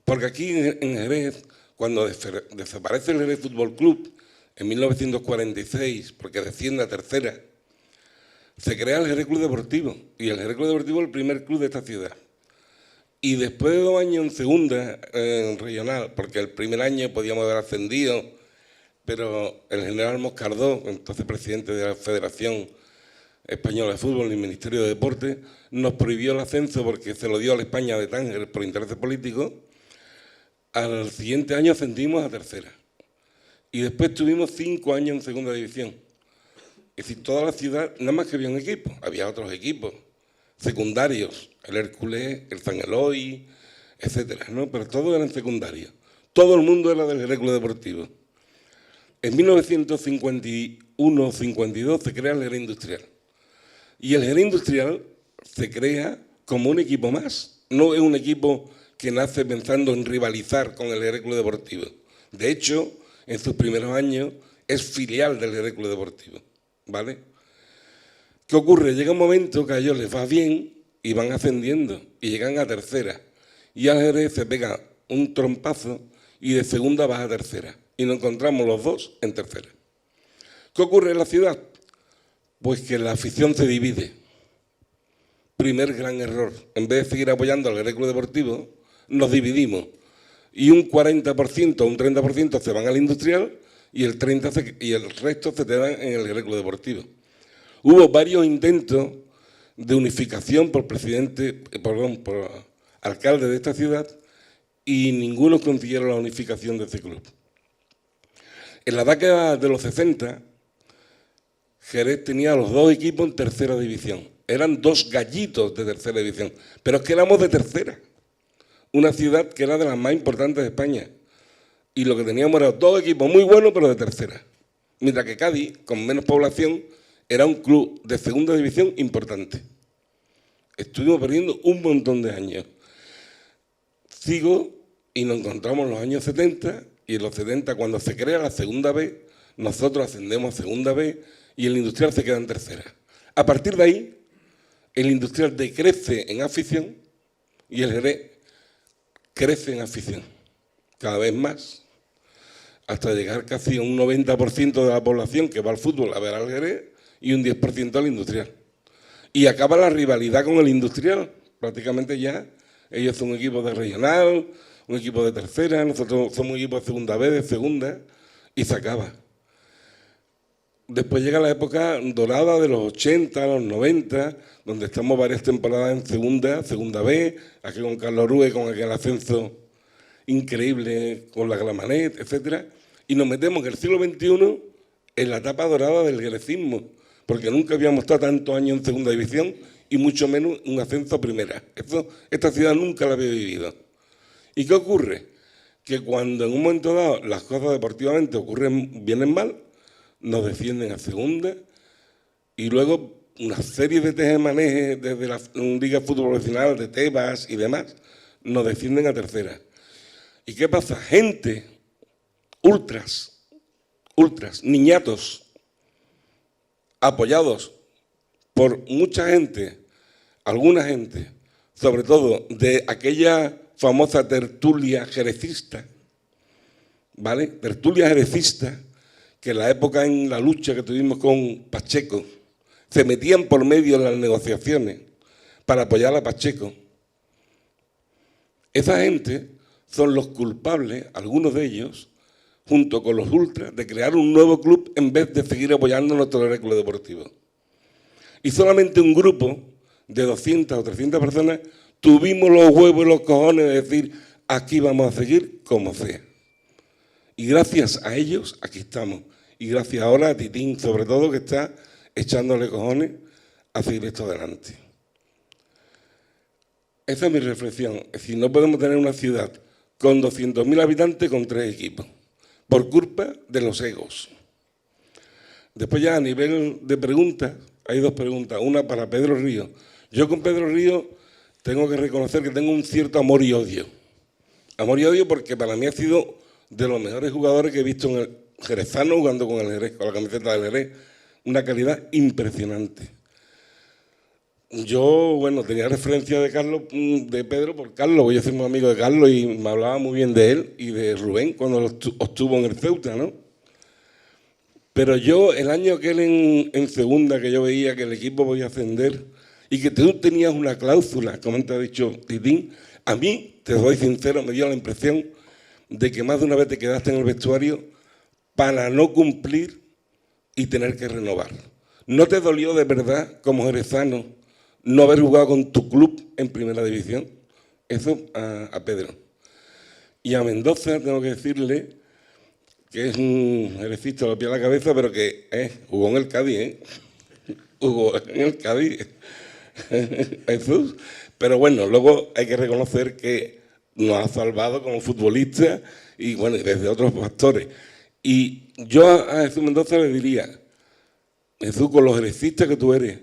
Porque aquí en Jerez, cuando desaparece el Jerez Fútbol Club en 1946, porque desciende a tercera, se crea el Jerez Club Deportivo, y el Jerez Club Deportivo es el primer club de esta ciudad. Y después de 2 años en segunda regional, porque el primer año podíamos haber ascendido, pero el general Moscardó, entonces presidente de la Federación Española de Fútbol y el Ministerio de Deportes, nos prohibió el ascenso porque se lo dio a la España de Tánger por intereses políticos. Al siguiente año ascendimos a tercera. Y después tuvimos 5 años en segunda división. Es decir, toda la ciudad, nada más que había un equipo, había otros equipos secundarios, el Hércules, el San Eloy, etcétera, ¿no? Pero todos eran secundarios. Todo el mundo era del Jerez Club Deportivo. En 1951-52 se crea el Jerez Industrial. Y el Jerez Industrial se crea como un equipo más. No es un equipo que nace pensando en rivalizar con el Jerez Club Deportivo. De hecho, en sus primeros años es filial del Jerez Club Deportivo, ¿vale? ¿Qué ocurre? Llega un momento que a ellos les va bien y van ascendiendo y llegan a tercera. Y al Jerez se pega un trompazo y de segunda baja a tercera. Y nos encontramos los dos en tercera. ¿Qué ocurre en la ciudad? Pues que la afición se divide. Primer gran error. En vez de seguir apoyando al Jerez Club Deportivo, nos dividimos. Y un 40% o un 30% se van al Industrial y el resto se quedan en el Jerez Club Deportivo. Hubo varios intentos de unificación por alcalde de esta ciudad y ninguno consiguieron la unificación de ese club. En la década de los 60, Jerez tenía los 2 equipos en tercera división. Eran 2 gallitos de tercera división, pero es que éramos de tercera. Una ciudad que era de las más importantes de España. Y lo que teníamos eran 2 equipos muy buenos, pero de tercera. Mientras que Cádiz, con menos población, era un club de segunda división importante. Estuvimos perdiendo un montón de años. Sigo y nos encontramos en los años 70, y en los 70, cuando se crea la segunda B, nosotros ascendemos a segunda B y el Industrial se queda en tercera. A partir de ahí, el Industrial decrece en afición y el Jerez crece en afición, cada vez más, hasta llegar casi a un 90% de la población que va al fútbol a ver al Jerez y un 10% al Industrial. Y acaba la rivalidad con el Industrial, prácticamente ya. Ellos son un equipo de regional, un equipo de tercera, nosotros somos un equipo de segunda B, de segunda, y se acaba. Después llega la época dorada de los 80, los 90, donde estamos varias temporadas en segunda B, aquí con Carlos Rue, con aquel ascenso increíble, con la Gramanet, etcétera, y nos metemos en el siglo XXI en la etapa dorada del jerecismo, porque nunca habíamos estado tantos años en segunda división y mucho menos un ascenso a primera. Eso, esta ciudad nunca lo había vivido. ¿Y qué ocurre? Que cuando en un momento dado las cosas deportivamente vienen mal, nos descienden a segunda y luego una serie de tejemanejes desde la Liga de Fútbol Profesional, de Tebas y demás, nos descienden a tercera. ¿Y qué pasa? Gente, ultras, niñatos, apoyados por mucha gente, alguna gente, sobre todo de aquella famosa tertulia jerecista, ¿vale? Tertulia jerecista, que en la época en la lucha que tuvimos con Pacheco, se metían por medio de las negociaciones para apoyar a Pacheco. Esa gente son los culpables, algunos de ellos, junto con los ultras, de crear un nuevo club en vez de seguir apoyando nuestro Jerez Club Deportivo. Y solamente un grupo de 200 o 300 personas tuvimos los huevos y los cojones de decir, aquí vamos a seguir como sea. Y gracias a ellos, aquí estamos. Y gracias ahora a Titín, sobre todo, que está echándole cojones a seguir esto adelante. Esa es mi reflexión. Es decir, no podemos tener una ciudad con 200.000 habitantes con 3 equipos, por culpa de los egos. Después ya a nivel de preguntas, hay 2 preguntas. Una para Pedro Río. Yo con Pedro Río tengo que reconocer que tengo un cierto amor y odio. Amor y odio porque para mí ha sido de los mejores jugadores que he visto jerezano jugando con el Jerez, con la camiseta del Jerez, una calidad impresionante. Yo, bueno, tenía referencia de Carlos, de Pedro por Carlos, porque yo soy muy amigo de Carlos y me hablaba muy bien de él y de Rubén cuando estuvo en el Ceuta, ¿no? Pero yo, el año que él en segunda, que yo veía que el equipo podía ascender y que tú tenías una cláusula, como te ha dicho Titín, a mí, te soy sincero, me dio la impresión de que más de una vez te quedaste en el vestuario para no cumplir y tener que renovar. ¿No te dolió de verdad, como jerezano, no haber jugado con tu club en primera división? Eso a Pedro. Y a Mendoza tengo que decirle que es un jerecista a los pies de la cabeza, pero que jugó en el Cádiz, jugó en el Cádiz. Jesús. Pero bueno, luego hay que reconocer que nos ha salvado como futbolista y bueno, desde otros factores. Y yo a Jesús Mendoza le diría, Jesús, con los jerecistas que tú eres,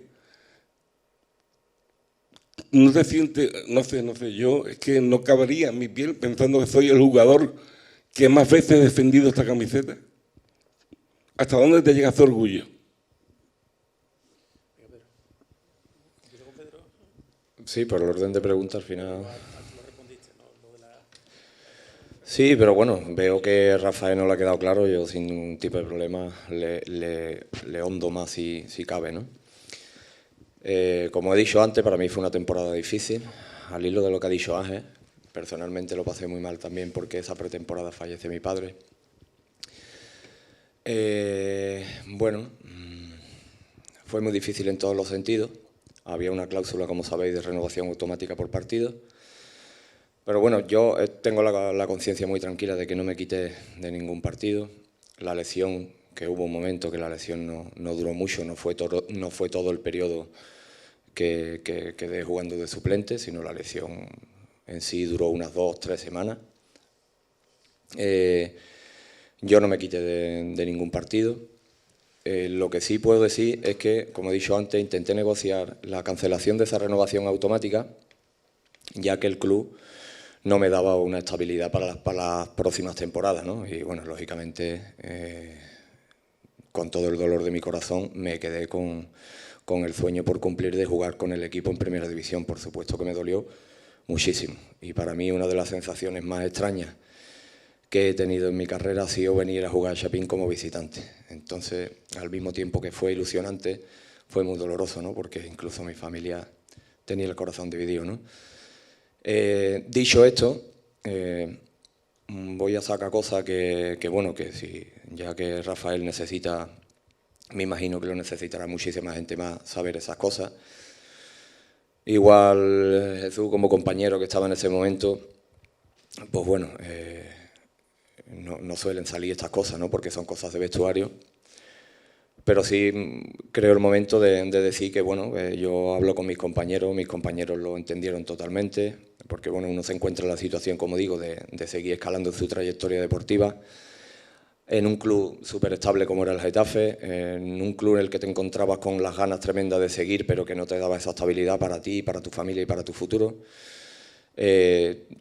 no te sientes, no sé, yo es que no cabería en mi piel pensando que soy el jugador que más veces he defendido esta camiseta. ¿Hasta dónde te llega ese orgullo? Sí, por el orden de preguntas al final. Sí, pero bueno, veo que Rafael no le ha quedado claro, yo sin ningún tipo de problema le hondo más si cabe, ¿no? Como he dicho antes, para mí fue una temporada difícil, al hilo de lo que ha dicho Ángel. Personalmente lo pasé muy mal también porque esa pretemporada fallece mi padre. Bueno, fue muy difícil en todos los sentidos. Había una cláusula, como sabéis, de renovación automática por partido. Pero bueno, yo tengo la conciencia muy tranquila de que no me quité de ningún partido. La lesión, que hubo un momento que la lesión no duró mucho, no fue todo el periodo que quedé jugando de suplente, sino la lesión en sí duró unas 2 o 3 semanas. Yo no me quité de ningún partido. Lo que sí puedo decir es que, como he dicho antes, intenté negociar la cancelación de esa renovación automática, ya que el club no me daba una estabilidad para las próximas temporadas, ¿no? Y bueno, lógicamente, con todo el dolor de mi corazón, me quedé con el sueño por cumplir de jugar con el equipo en primera división. Por supuesto que me dolió muchísimo. Y para mí una de las sensaciones más extrañas que he tenido en mi carrera ha sido venir a jugar a Chapín como visitante. Entonces, al mismo tiempo que fue ilusionante, fue muy doloroso, ¿no? Porque incluso mi familia tenía el corazón dividido, ¿no? Dicho esto, voy a sacar cosas que bueno, que si, ya que Rafael necesita, me imagino que lo necesitará muchísima gente más saber esas cosas. Igual Jesús, como compañero que estaba en ese momento, pues bueno, no suelen salir estas cosas, ¿no? Porque son cosas de vestuario. Pero sí creo el momento de decir que, bueno, yo hablo con mis compañeros lo entendieron totalmente, porque bueno, uno se encuentra en la situación, como digo, de seguir escalando su trayectoria deportiva en un club súper estable como era el Getafe, en un club en el que te encontrabas con las ganas tremendas de seguir, pero que no te daba esa estabilidad para ti, para tu familia y para tu futuro.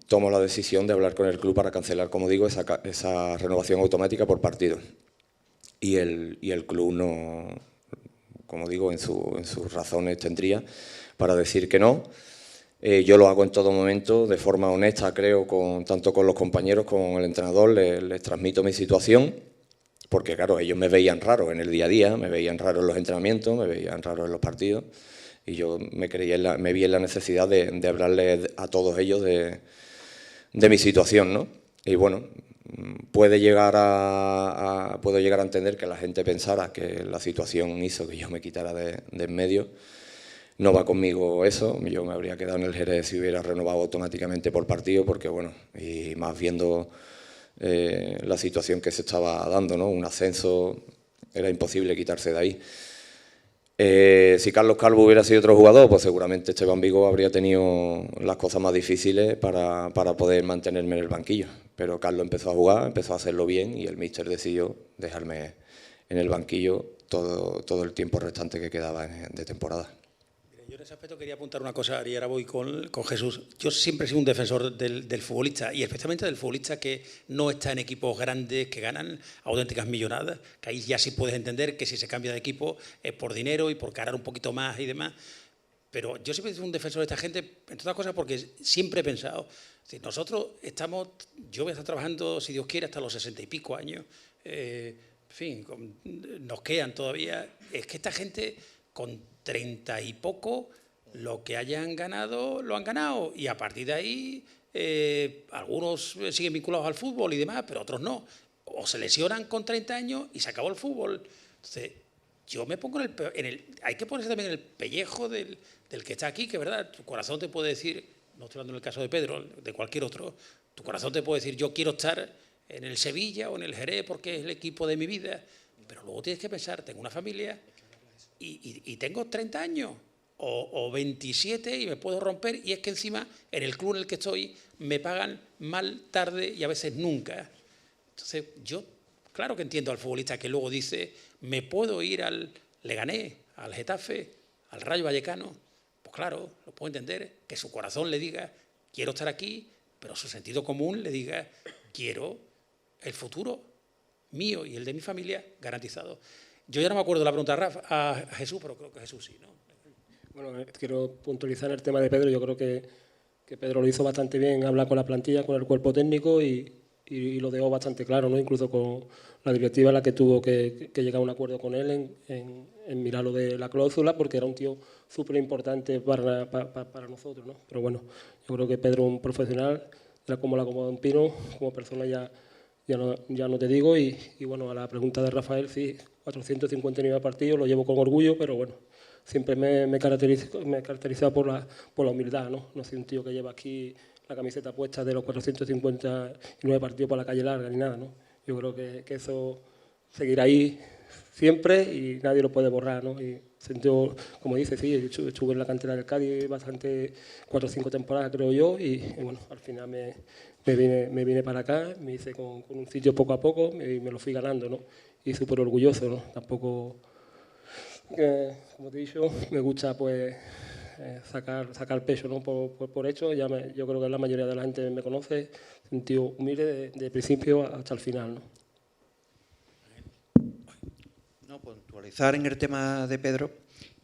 Tomo la decisión de hablar con el club para cancelar, como digo, esa renovación automática por partido. Y el club no, como digo, en sus razones tendría para decir que no. Yo lo hago en todo momento, de forma honesta, creo, tanto con los compañeros como con el entrenador, les transmito mi situación, porque claro, ellos me veían raro en el día a día, me veían raro en los entrenamientos, me veían raro en los partidos, y yo me vi en la necesidad de hablarles a todos ellos de mi situación, ¿no? Y bueno, puedo llegar a entender que la gente pensara que la situación hizo que yo me quitara de en medio. No va conmigo eso, yo me habría quedado en el Jerez si hubiera renovado automáticamente por partido, porque bueno, y más viendo la situación que se estaba dando, ¿no? Un ascenso, era imposible quitarse de ahí. Si Carlos Calvo hubiera sido otro jugador, pues seguramente Esteban Vigo habría tenido las cosas más difíciles para poder mantenerme en el banquillo. Pero Carlos empezó a jugar, empezó a hacerlo bien y el míster decidió dejarme en el banquillo todo el tiempo restante que quedaba de temporada. Yo en ese aspecto quería apuntar una cosa, y ahora voy con Jesús. Yo siempre he sido un defensor del futbolista, y especialmente del futbolista que no está en equipos grandes, que ganan auténticas millonadas, que ahí ya sí puedes entender que si se cambia de equipo es por dinero y por ganar un poquito más y demás. Pero yo siempre he sido un defensor de esta gente, entre otras cosas porque siempre he pensado, si nosotros estamos, yo voy a estar trabajando, si Dios quiere, hasta los 60 y pico años, en fin, nos quedan todavía, es que esta gente con 30 y poco, lo que hayan ganado, lo han ganado, y a partir de ahí algunos siguen vinculados al fútbol y demás, pero otros no, o se lesionan con 30 años y se acabó el fútbol. Entonces, yo me pongo hay que ponerse también en el pellejo del que está aquí, que verdad, tu corazón te puede decir, no estoy hablando en el caso de Pedro, de cualquier otro, tu corazón te puede decir, yo quiero estar en el Sevilla o en el Jerez porque es el equipo de mi vida, pero luego tienes que pensar, tengo una familia y tengo 30 años o 27 y me puedo romper, y es que encima en el club en el que estoy me pagan mal, tarde y a veces nunca. Entonces yo, claro que entiendo al futbolista que luego dice, me puedo ir al Leganés, al Getafe, al Rayo Vallecano. Pues claro, lo puedo entender, que su corazón le diga, quiero estar aquí, pero su sentido común le diga, quiero el futuro mío y el de mi familia garantizado. Yo ya no me acuerdo de la pregunta a Jesús, pero creo que Jesús sí, ¿no? Bueno, quiero puntualizar el tema de Pedro. Yo creo que Pedro lo hizo bastante bien, hablar con la plantilla, con el cuerpo técnico y lo dejó bastante claro, ¿no? Incluso con la directiva, la que tuvo que llegar a un acuerdo con él en mirar lo de la cláusula, porque era un tío súper importante para nosotros, ¿no? Pero bueno, yo creo que Pedro es un profesional, era como la Coma de un Pino, como persona ya no te digo, y bueno, a la pregunta de Rafael, sí, 459 partidos, lo llevo con orgullo, pero bueno, siempre me he caracterizado por la humildad, ¿no? No soy un tío que lleva aquí la camiseta puesta de los 459 partidos por la calle larga ni nada, ¿no? Yo creo que eso seguirá ahí siempre y nadie lo puede borrar, ¿no? Y sentido, como dice, sí, estuve en la cantera del Cádiz bastante, 4 o 5 temporadas creo yo, y bueno, al final me vine para acá, me hice con un sitio poco a poco y me lo fui ganando, ¿no? Y súper orgulloso, ¿no? Tampoco, como te he dicho, me gusta pues sacar pecho, ¿no? por hecho. Yo creo que la mayoría de la gente me conoce, un tío humilde de principio hasta el final, ¿no? No, puntualizar en el tema de Pedro,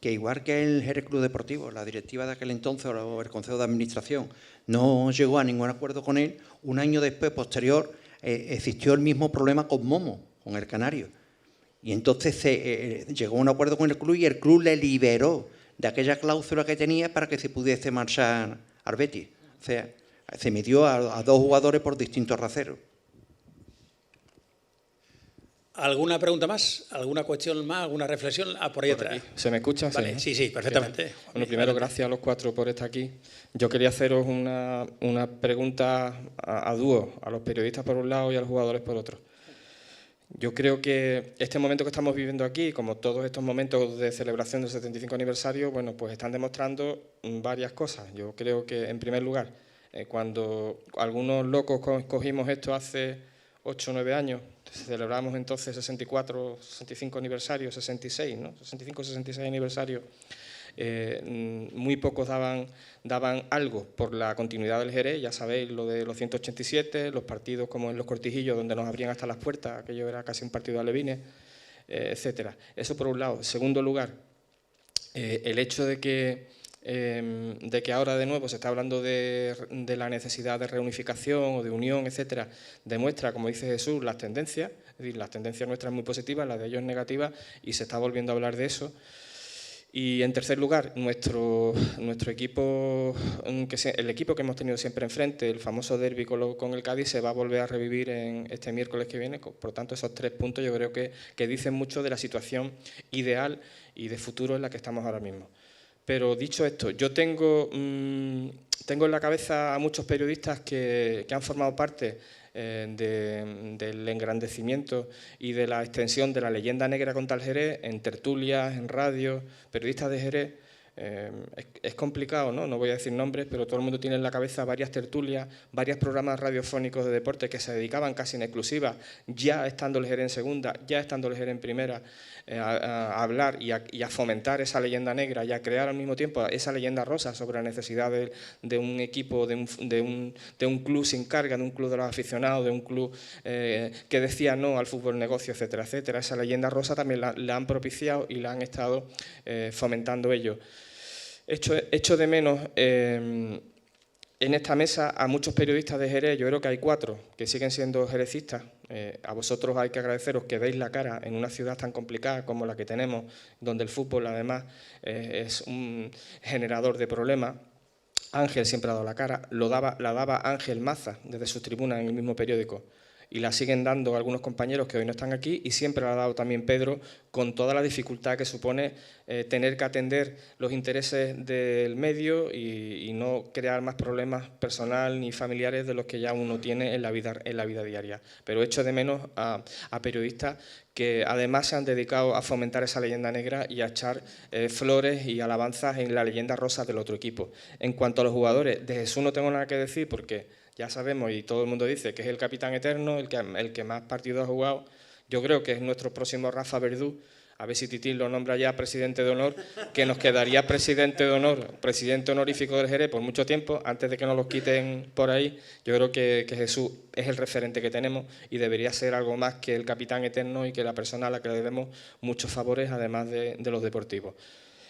que igual que el Jerez Club Deportivo, la directiva de aquel entonces o el Consejo de Administración no llegó a ningún acuerdo con él, un año después, posterior, existió el mismo problema con Momo, con el Canario. Y entonces llegó a un acuerdo con el club y el club le liberó de aquella cláusula que tenía para que se pudiese marchar al Betis. O sea, se midió a 2 jugadores por distintos raceros. ¿Alguna pregunta más? ¿Alguna cuestión más? ¿Alguna reflexión? Por ahí atrás. ¿Se me escucha? Vale, sí, perfectamente. Bueno, primero, gracias a los 4 por estar aquí. Yo quería haceros una pregunta a dúo, a los periodistas por un lado y a los jugadores por otro. Yo creo que este momento que estamos viviendo aquí, como todos estos momentos de celebración del 75 aniversario, bueno, pues están demostrando varias cosas. Yo creo que, en primer lugar, cuando algunos locos cogimos esto hace 8 o 9 años, celebramos entonces 64, 65 aniversario, 66, ¿no? 65, 66 aniversario. Muy pocos daban algo por la continuidad del Jerez, ya sabéis, lo de los 187, los partidos como en los Cortijillos, donde nos abrían hasta las puertas, aquello era casi un partido de alevines, etcétera. Eso por un lado. En segundo lugar, el hecho de que ahora de nuevo se está hablando de la necesidad de reunificación o de unión, etcétera, demuestra, como dice Jesús, las tendencias. Es decir, las tendencias nuestras muy positivas, las de ellos negativas, y se está volviendo a hablar de eso. Y en tercer lugar, nuestro equipo, el equipo que hemos tenido siempre enfrente, el famoso derbi con el Cádiz, se va a volver a revivir en este miércoles que viene. Por lo tanto, esos 3 puntos yo creo que dicen mucho de la situación ideal y de futuro en la que estamos ahora mismo. Pero dicho esto, yo tengo en la cabeza a muchos periodistas que han formado parte del engrandecimiento y de la extensión de la leyenda negra contra el Jerez en tertulias, en radio, periodistas de Jerez, Es complicado, ¿no? No voy a decir nombres, pero todo el mundo tiene en la cabeza varias tertulias, varios programas radiofónicos de deporte que se dedicaban casi en exclusiva, ya estando el Jerez en segunda, ya estando el Jerez en primera, a hablar y a fomentar esa leyenda negra y a crear al mismo tiempo esa leyenda rosa sobre la necesidad de un equipo, de un club sin carga, de un club de los aficionados, de un club que decía no al fútbol negocio, etcétera, etcétera. Esa leyenda rosa también la han propiciado y la han estado fomentando ellos. Echo de menos en esta mesa a muchos periodistas de Jerez. Yo creo que hay 4 que siguen siendo jerecistas. A vosotros hay que agradeceros que deis la cara en una ciudad tan complicada como la que tenemos, donde el fútbol además es un generador de problemas. Ángel siempre ha dado la cara, la daba Ángel Maza desde sus tribunas en el mismo periódico, y la siguen dando algunos compañeros que hoy no están aquí, y siempre la ha dado también Pedro, con toda la dificultad que supone tener que atender los intereses del medio y no crear más problemas personal ni familiares de los que ya uno tiene en la vida diaria. Pero echo de menos a periodistas que además se han dedicado a fomentar esa leyenda negra y a echar flores y alabanzas en la leyenda rosa del otro equipo. En cuanto a los jugadores, de Jesús no tengo nada que decir porque ya sabemos y todo el mundo dice que es el capitán eterno, el que más partidos ha jugado. Yo creo que es nuestro próximo Rafa Verdú. A ver si Titín lo nombra ya presidente de honor, que nos quedaría presidente de honor, presidente honorífico del Jerez por mucho tiempo, antes de que nos lo quiten por ahí. Yo creo que Jesús es el referente que tenemos y debería ser algo más que el capitán eterno y que la persona a la que le debemos muchos favores, además de los deportivos.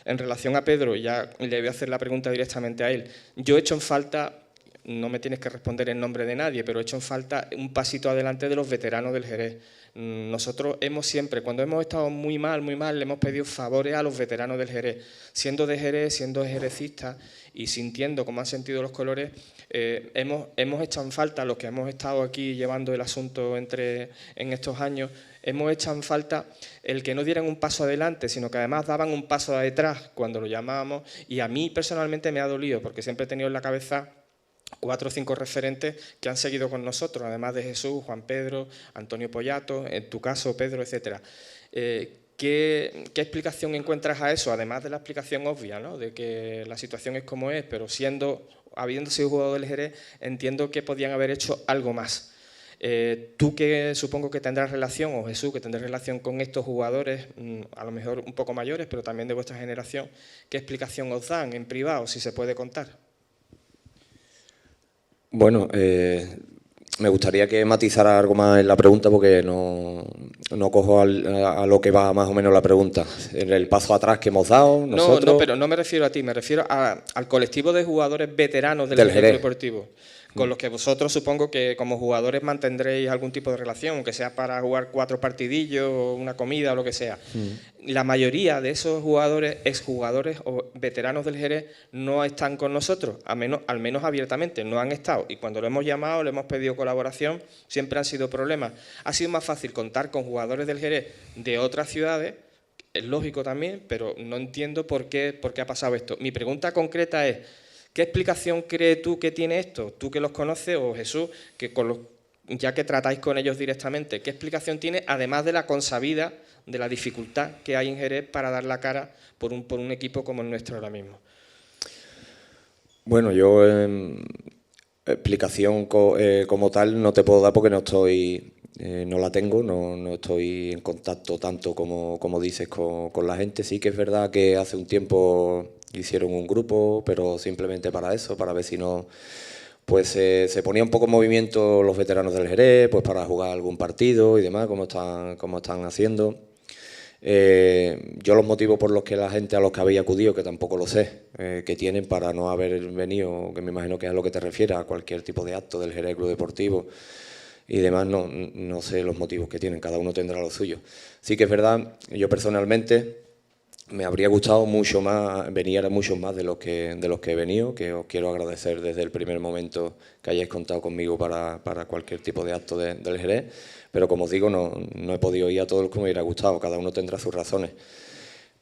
En relación a Pedro, ya le voy a hacer la pregunta directamente a él. Yo he hecho en falta, no me tienes que responder en nombre de nadie, pero he hecho en falta un pasito adelante de los veteranos del Jerez. Nosotros hemos siempre, cuando hemos estado muy mal, le hemos pedido favores a los veteranos del Jerez. Siendo de Jerez, siendo jerecistas y sintiendo cómo han sentido los colores, hemos echado en falta, los que hemos estado aquí llevando el asunto en estos años, hemos echado en falta el que no dieran un paso adelante, sino que además daban un paso detrás cuando lo llamábamos, y a mí personalmente me ha dolido, porque siempre he tenido en la cabeza 4 o 5 referentes que han seguido con nosotros, además de Jesús, Juan Pedro, Antonio Pollato, en tu caso Pedro, etcétera. ¿Qué explicación encuentras a eso? Además de la explicación obvia, ¿no? De que la situación es como es, pero habiendo sido jugador del Jerez, entiendo que podían haber hecho algo más. Tú que supongo que tendrás relación, o Jesús que tendrás relación con estos jugadores, a lo mejor un poco mayores, pero también de vuestra generación, ¿qué explicación os dan en privado, si se puede contar? Bueno, me gustaría que matizara algo más en la pregunta porque no cojo a lo que va más o menos la pregunta. El paso atrás que hemos dado nosotros... No, pero no me refiero a ti, me refiero al colectivo de jugadores veteranos del Jerez Deportivo, con los que vosotros supongo que como jugadores mantendréis algún tipo de relación, aunque sea para jugar 4 partidillos, una comida o lo que sea. La mayoría de esos jugadores, exjugadores o veteranos del Jerez, no están con nosotros, al menos abiertamente, no han estado. Y cuando lo hemos llamado, le hemos pedido colaboración, siempre han sido problemas. Ha sido más fácil contar con jugadores del Jerez de otras ciudades, es lógico también, pero no entiendo por qué ha pasado esto. Mi pregunta concreta es, ¿qué explicación crees tú que tiene esto? Tú que los conoces, o Jesús, que ya que tratáis con ellos directamente, ¿qué explicación tiene, además de la consabida, de la dificultad que hay en Jerez para dar la cara por un equipo como el nuestro ahora mismo? Bueno, yo explicación como tal no te puedo dar porque no la tengo, no estoy en contacto tanto como dices con la gente. Sí que es verdad que hace un tiempo hicieron un grupo, pero simplemente para eso, para ver si no... Pues se ponía un poco en movimiento los veteranos del Jerez, pues para jugar algún partido y demás, como están haciendo. Yo los motivos por los que la gente a los que había acudido, que tampoco lo sé, que tienen para no haber venido, que me imagino que es a lo que te refieres, a cualquier tipo de acto del Jerez Club Deportivo y demás, no sé los motivos que tienen, cada uno tendrá lo suyo. Sí que es verdad, yo personalmente... Me habría gustado mucho más, venir a muchos más de los que he venido, que os quiero agradecer desde el primer momento que hayáis contado conmigo para cualquier tipo de acto del Jerez, pero como os digo, no he podido ir a todos los que me hubiera gustado, cada uno tendrá sus razones.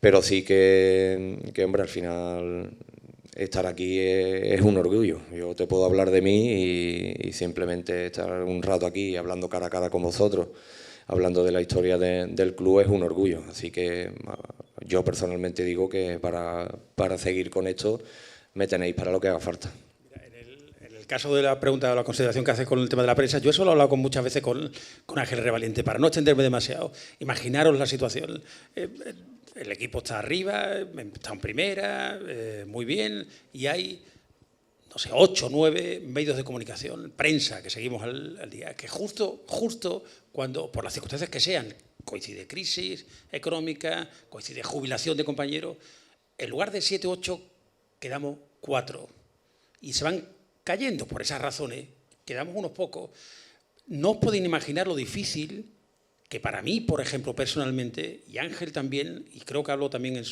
Pero sí que hombre, al final estar aquí es un orgullo. Yo te puedo hablar de mí y simplemente estar un rato aquí hablando cara a cara con vosotros, hablando de la historia del club, es un orgullo. Así que yo personalmente digo que para seguir con esto me tenéis para lo que haga falta. En el caso de la pregunta o la consideración que haces con el tema de la prensa, yo eso lo he hablado muchas veces con Ángel Revaliente, para no extenderme demasiado. Imaginaros la situación. El equipo está arriba, está en primera, muy bien, y hay, no sé, 8 o 9 medios de comunicación, prensa, que seguimos al día, que justo cuando, por las circunstancias que sean, coincide crisis económica, coincide jubilación de compañeros, en lugar de 7 o 8, quedamos 4. Y se van cayendo por esas razones, quedamos unos pocos. No os podéis imaginar lo difícil que para mí, por ejemplo, personalmente, y Ángel también, y creo que habló también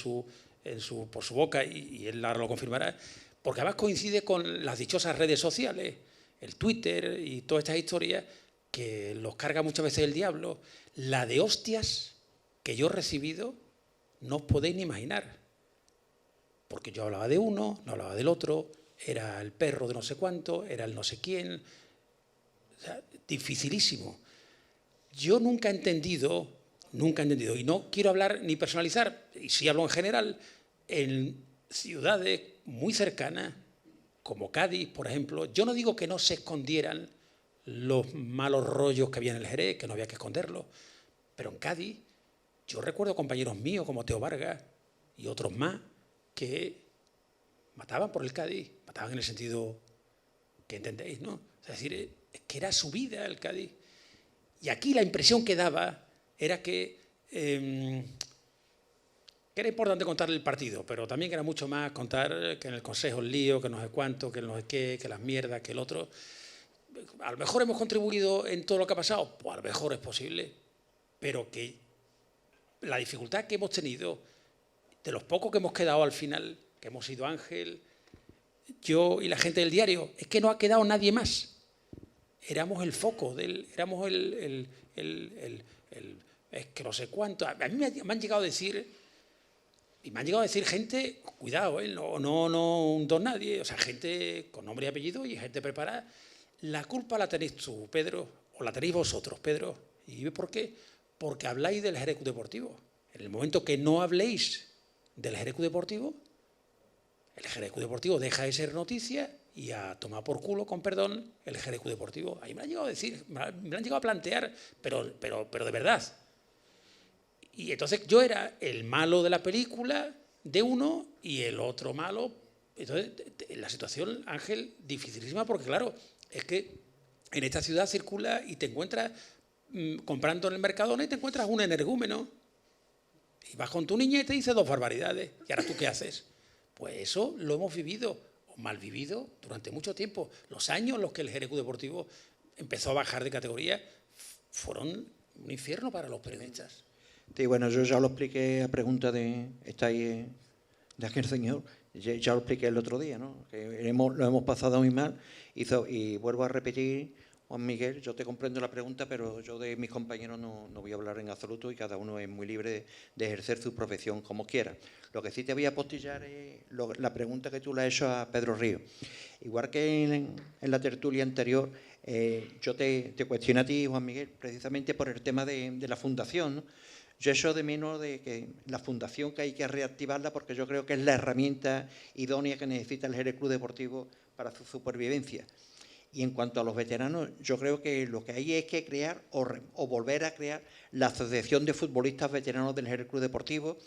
por su boca, y él ahora lo confirmará, porque además coincide con las dichosas redes sociales, el Twitter y todas estas historias, que los carga muchas veces el diablo. La de hostias que yo he recibido no os podéis ni imaginar. Porque yo hablaba de uno, no hablaba del otro, era el perro de no sé cuánto, era el no sé quién. O sea, dificilísimo. Yo nunca he entendido, y no quiero hablar ni personalizar, y sí hablo en general, en ciudades muy cercanas, como Cádiz, por ejemplo, yo no digo que no se escondieran los malos rollos que había en el Jerez, que no había que esconderlos, pero en Cádiz yo recuerdo compañeros míos como Teo Vargas y otros más que mataban por el Cádiz, mataban en el sentido que entendéis, ¿no? Es decir, es que era su vida el Cádiz. Y aquí la impresión que daba era que era importante contar el partido, pero también que era mucho más contar que en el Consejo el lío, que no sé cuánto, que no sé qué, que las mierdas, que el otro. A lo mejor hemos contribuido en todo lo que ha pasado, pues a lo mejor es posible, pero que la dificultad que hemos tenido, de los pocos que hemos quedado al final, que hemos sido Ángel, yo y la gente del diario, es que no ha quedado nadie más. Éramos el foco, éramos es que no sé cuánto. A mí me han llegado a decir, y me han llegado a decir gente, cuidado, no un don nadie, o sea, gente con nombre y apellido y gente preparada. La culpa la tenéis tú, Pedro, o la tenéis vosotros, Pedro. ¿Y por qué? Porque habláis del Jerez Club Deportivo. En el momento que no habléis del Jerez Club Deportivo, el Jerez Club Deportivo deja de ser noticia y a tomar por culo, con perdón, el Jerez Club Deportivo. Ahí me lo han llegado a decir, me lo han llegado a plantear, pero de verdad. Y entonces yo era el malo de la película de uno y el otro malo. Entonces, la situación, Ángel, dificilísima, porque claro, es que en esta ciudad circula y te encuentras comprando en el Mercadona y te encuentras un energúmeno. Y vas con tu niña y te dice 2 barbaridades. ¿Y ahora tú qué haces? Pues eso lo hemos vivido, o mal vivido, durante mucho tiempo. Los años en los que el Jerez Club Deportivo empezó a bajar de categoría fueron un infierno para los periodistas. Sí, bueno, yo ya lo expliqué a pregunta de aquel señor, ya lo expliqué el otro día, ¿no? Que lo hemos pasado muy mal y vuelvo a repetir, Juan Miguel, yo te comprendo la pregunta, pero yo de mis compañeros no voy a hablar en absoluto y cada uno es muy libre de ejercer su profesión como quiera. Lo que sí te voy a apostillar es la pregunta que tú le has hecho a Pedro Río. Igual que en la tertulia anterior, yo te cuestiono a ti, Juan Miguel, precisamente por el tema de la fundación, ¿no? Yo echo de menos de que la fundación, que hay que reactivarla porque yo creo que es la herramienta idónea que necesita el Jerez Club Deportivo para su supervivencia. Y en cuanto a los veteranos, yo creo que lo que hay es que crear o volver a crear la Asociación de Futbolistas Veteranos del Jerez Club Deportivo,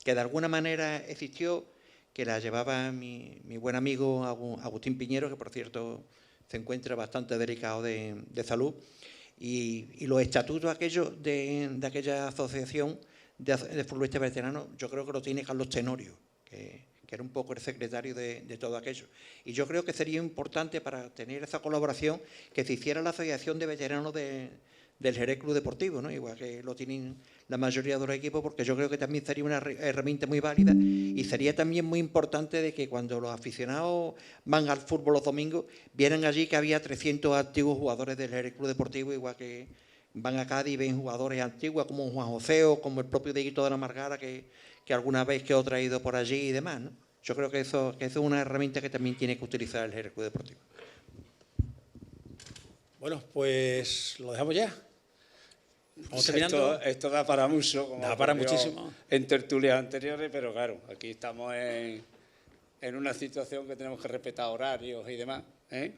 que de alguna manera existió, que la llevaba mi buen amigo Agustín Piñero, que por cierto se encuentra bastante delicado de salud. Y los estatutos aquellos de aquella asociación de futbolistas veteranos, yo creo que lo tiene Carlos Tenorio, que era un poco el secretario de todo aquello. Y yo creo que sería importante para tener esa colaboración que se hiciera la asociación de veteranos del Jerez Club Deportivo, ¿no? Igual que lo tienen la mayoría de los equipos, porque yo creo que también sería una herramienta muy válida y sería también muy importante de que cuando los aficionados van al fútbol los domingos, vieran allí que había 300 antiguos jugadores del Jerez Club Deportivo, igual que van a Cádiz y ven jugadores antiguos como Juan José o como el propio Dieguito de la Margara, que alguna vez que otro ha ido por allí y demás, ¿no? Yo creo que eso es una herramienta que también tiene que utilizar el Jerez Club Deportivo. Bueno, pues lo dejamos ya. Vamos terminando. Esto da para mucho, como Da para ocurrió muchísimo. en tertulias anteriores, pero claro, aquí estamos en una situación que tenemos que respetar horarios y demás, ¿eh?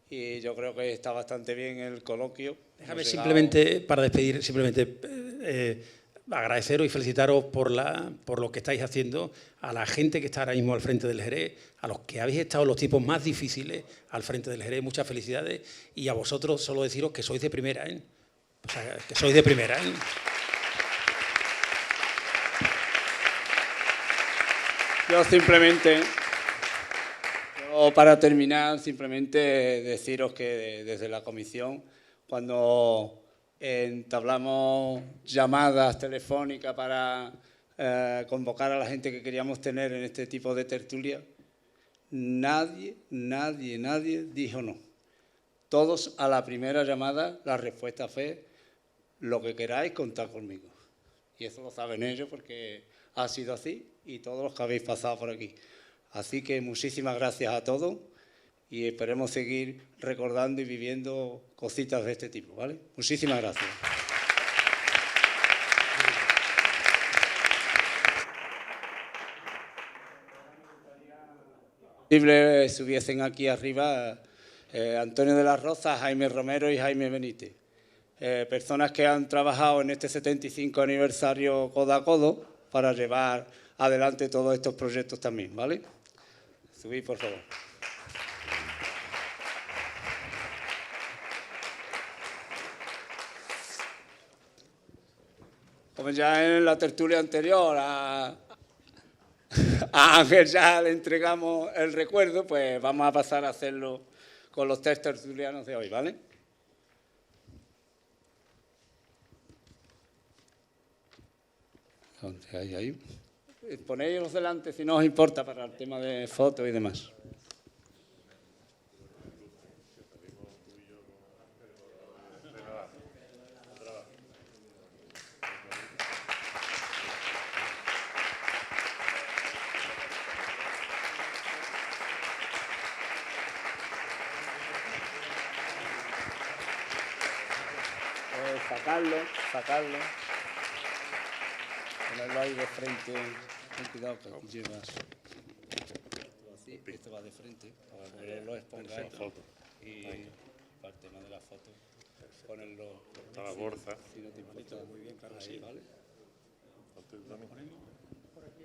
Y yo creo que está bastante bien el coloquio. Déjame Hemos simplemente, para despedir, simplemente agradeceros y felicitaros por lo que estáis haciendo, a la gente que está ahora mismo al frente del Jerez, a los que habéis estado en los tiempos más difíciles al frente del Jerez, muchas felicidades, y a vosotros solo deciros que sois de primera, ¿eh? O sea, que sois de primera, ¿eh? Yo simplemente, para terminar, simplemente deciros que desde la comisión, cuando entablamos llamadas telefónicas para convocar a la gente que queríamos tener en este tipo de tertulia, nadie dijo no. Todos a la primera llamada la respuesta fue: lo que queráis, contad conmigo. Y eso lo saben ellos porque ha sido así, y todos los que habéis pasado por aquí. Así que muchísimas gracias a todos y esperemos seguir recordando y viviendo cositas de este tipo, ¿vale? Muchísimas gracias. Si subiesen aquí arriba Antonio de las Rozas, Jaime Romero y Jaime Benítez. Personas que han trabajado en este 75 aniversario codo a codo para llevar adelante todos estos proyectos también, ¿vale? Subid, por favor. Como ya en la tertulia anterior a Ángel ya le entregamos el recuerdo, pues vamos a pasar a hacerlo con los 3 tertulianos de hoy, ¿vale? ¿Dónde hay ahí? Ponéislos delante si no os importa para el tema de fotos y demás. Sacarlo. Ponerlo ahí de frente. Ten cuidado que aquí llevas. Así, esto va de frente, para que lo expongáis. Y para el tema de la foto, ponerlo a la bolsa. Si no te importa, muy bien, claro, ahí, ¿vale? Por aquí,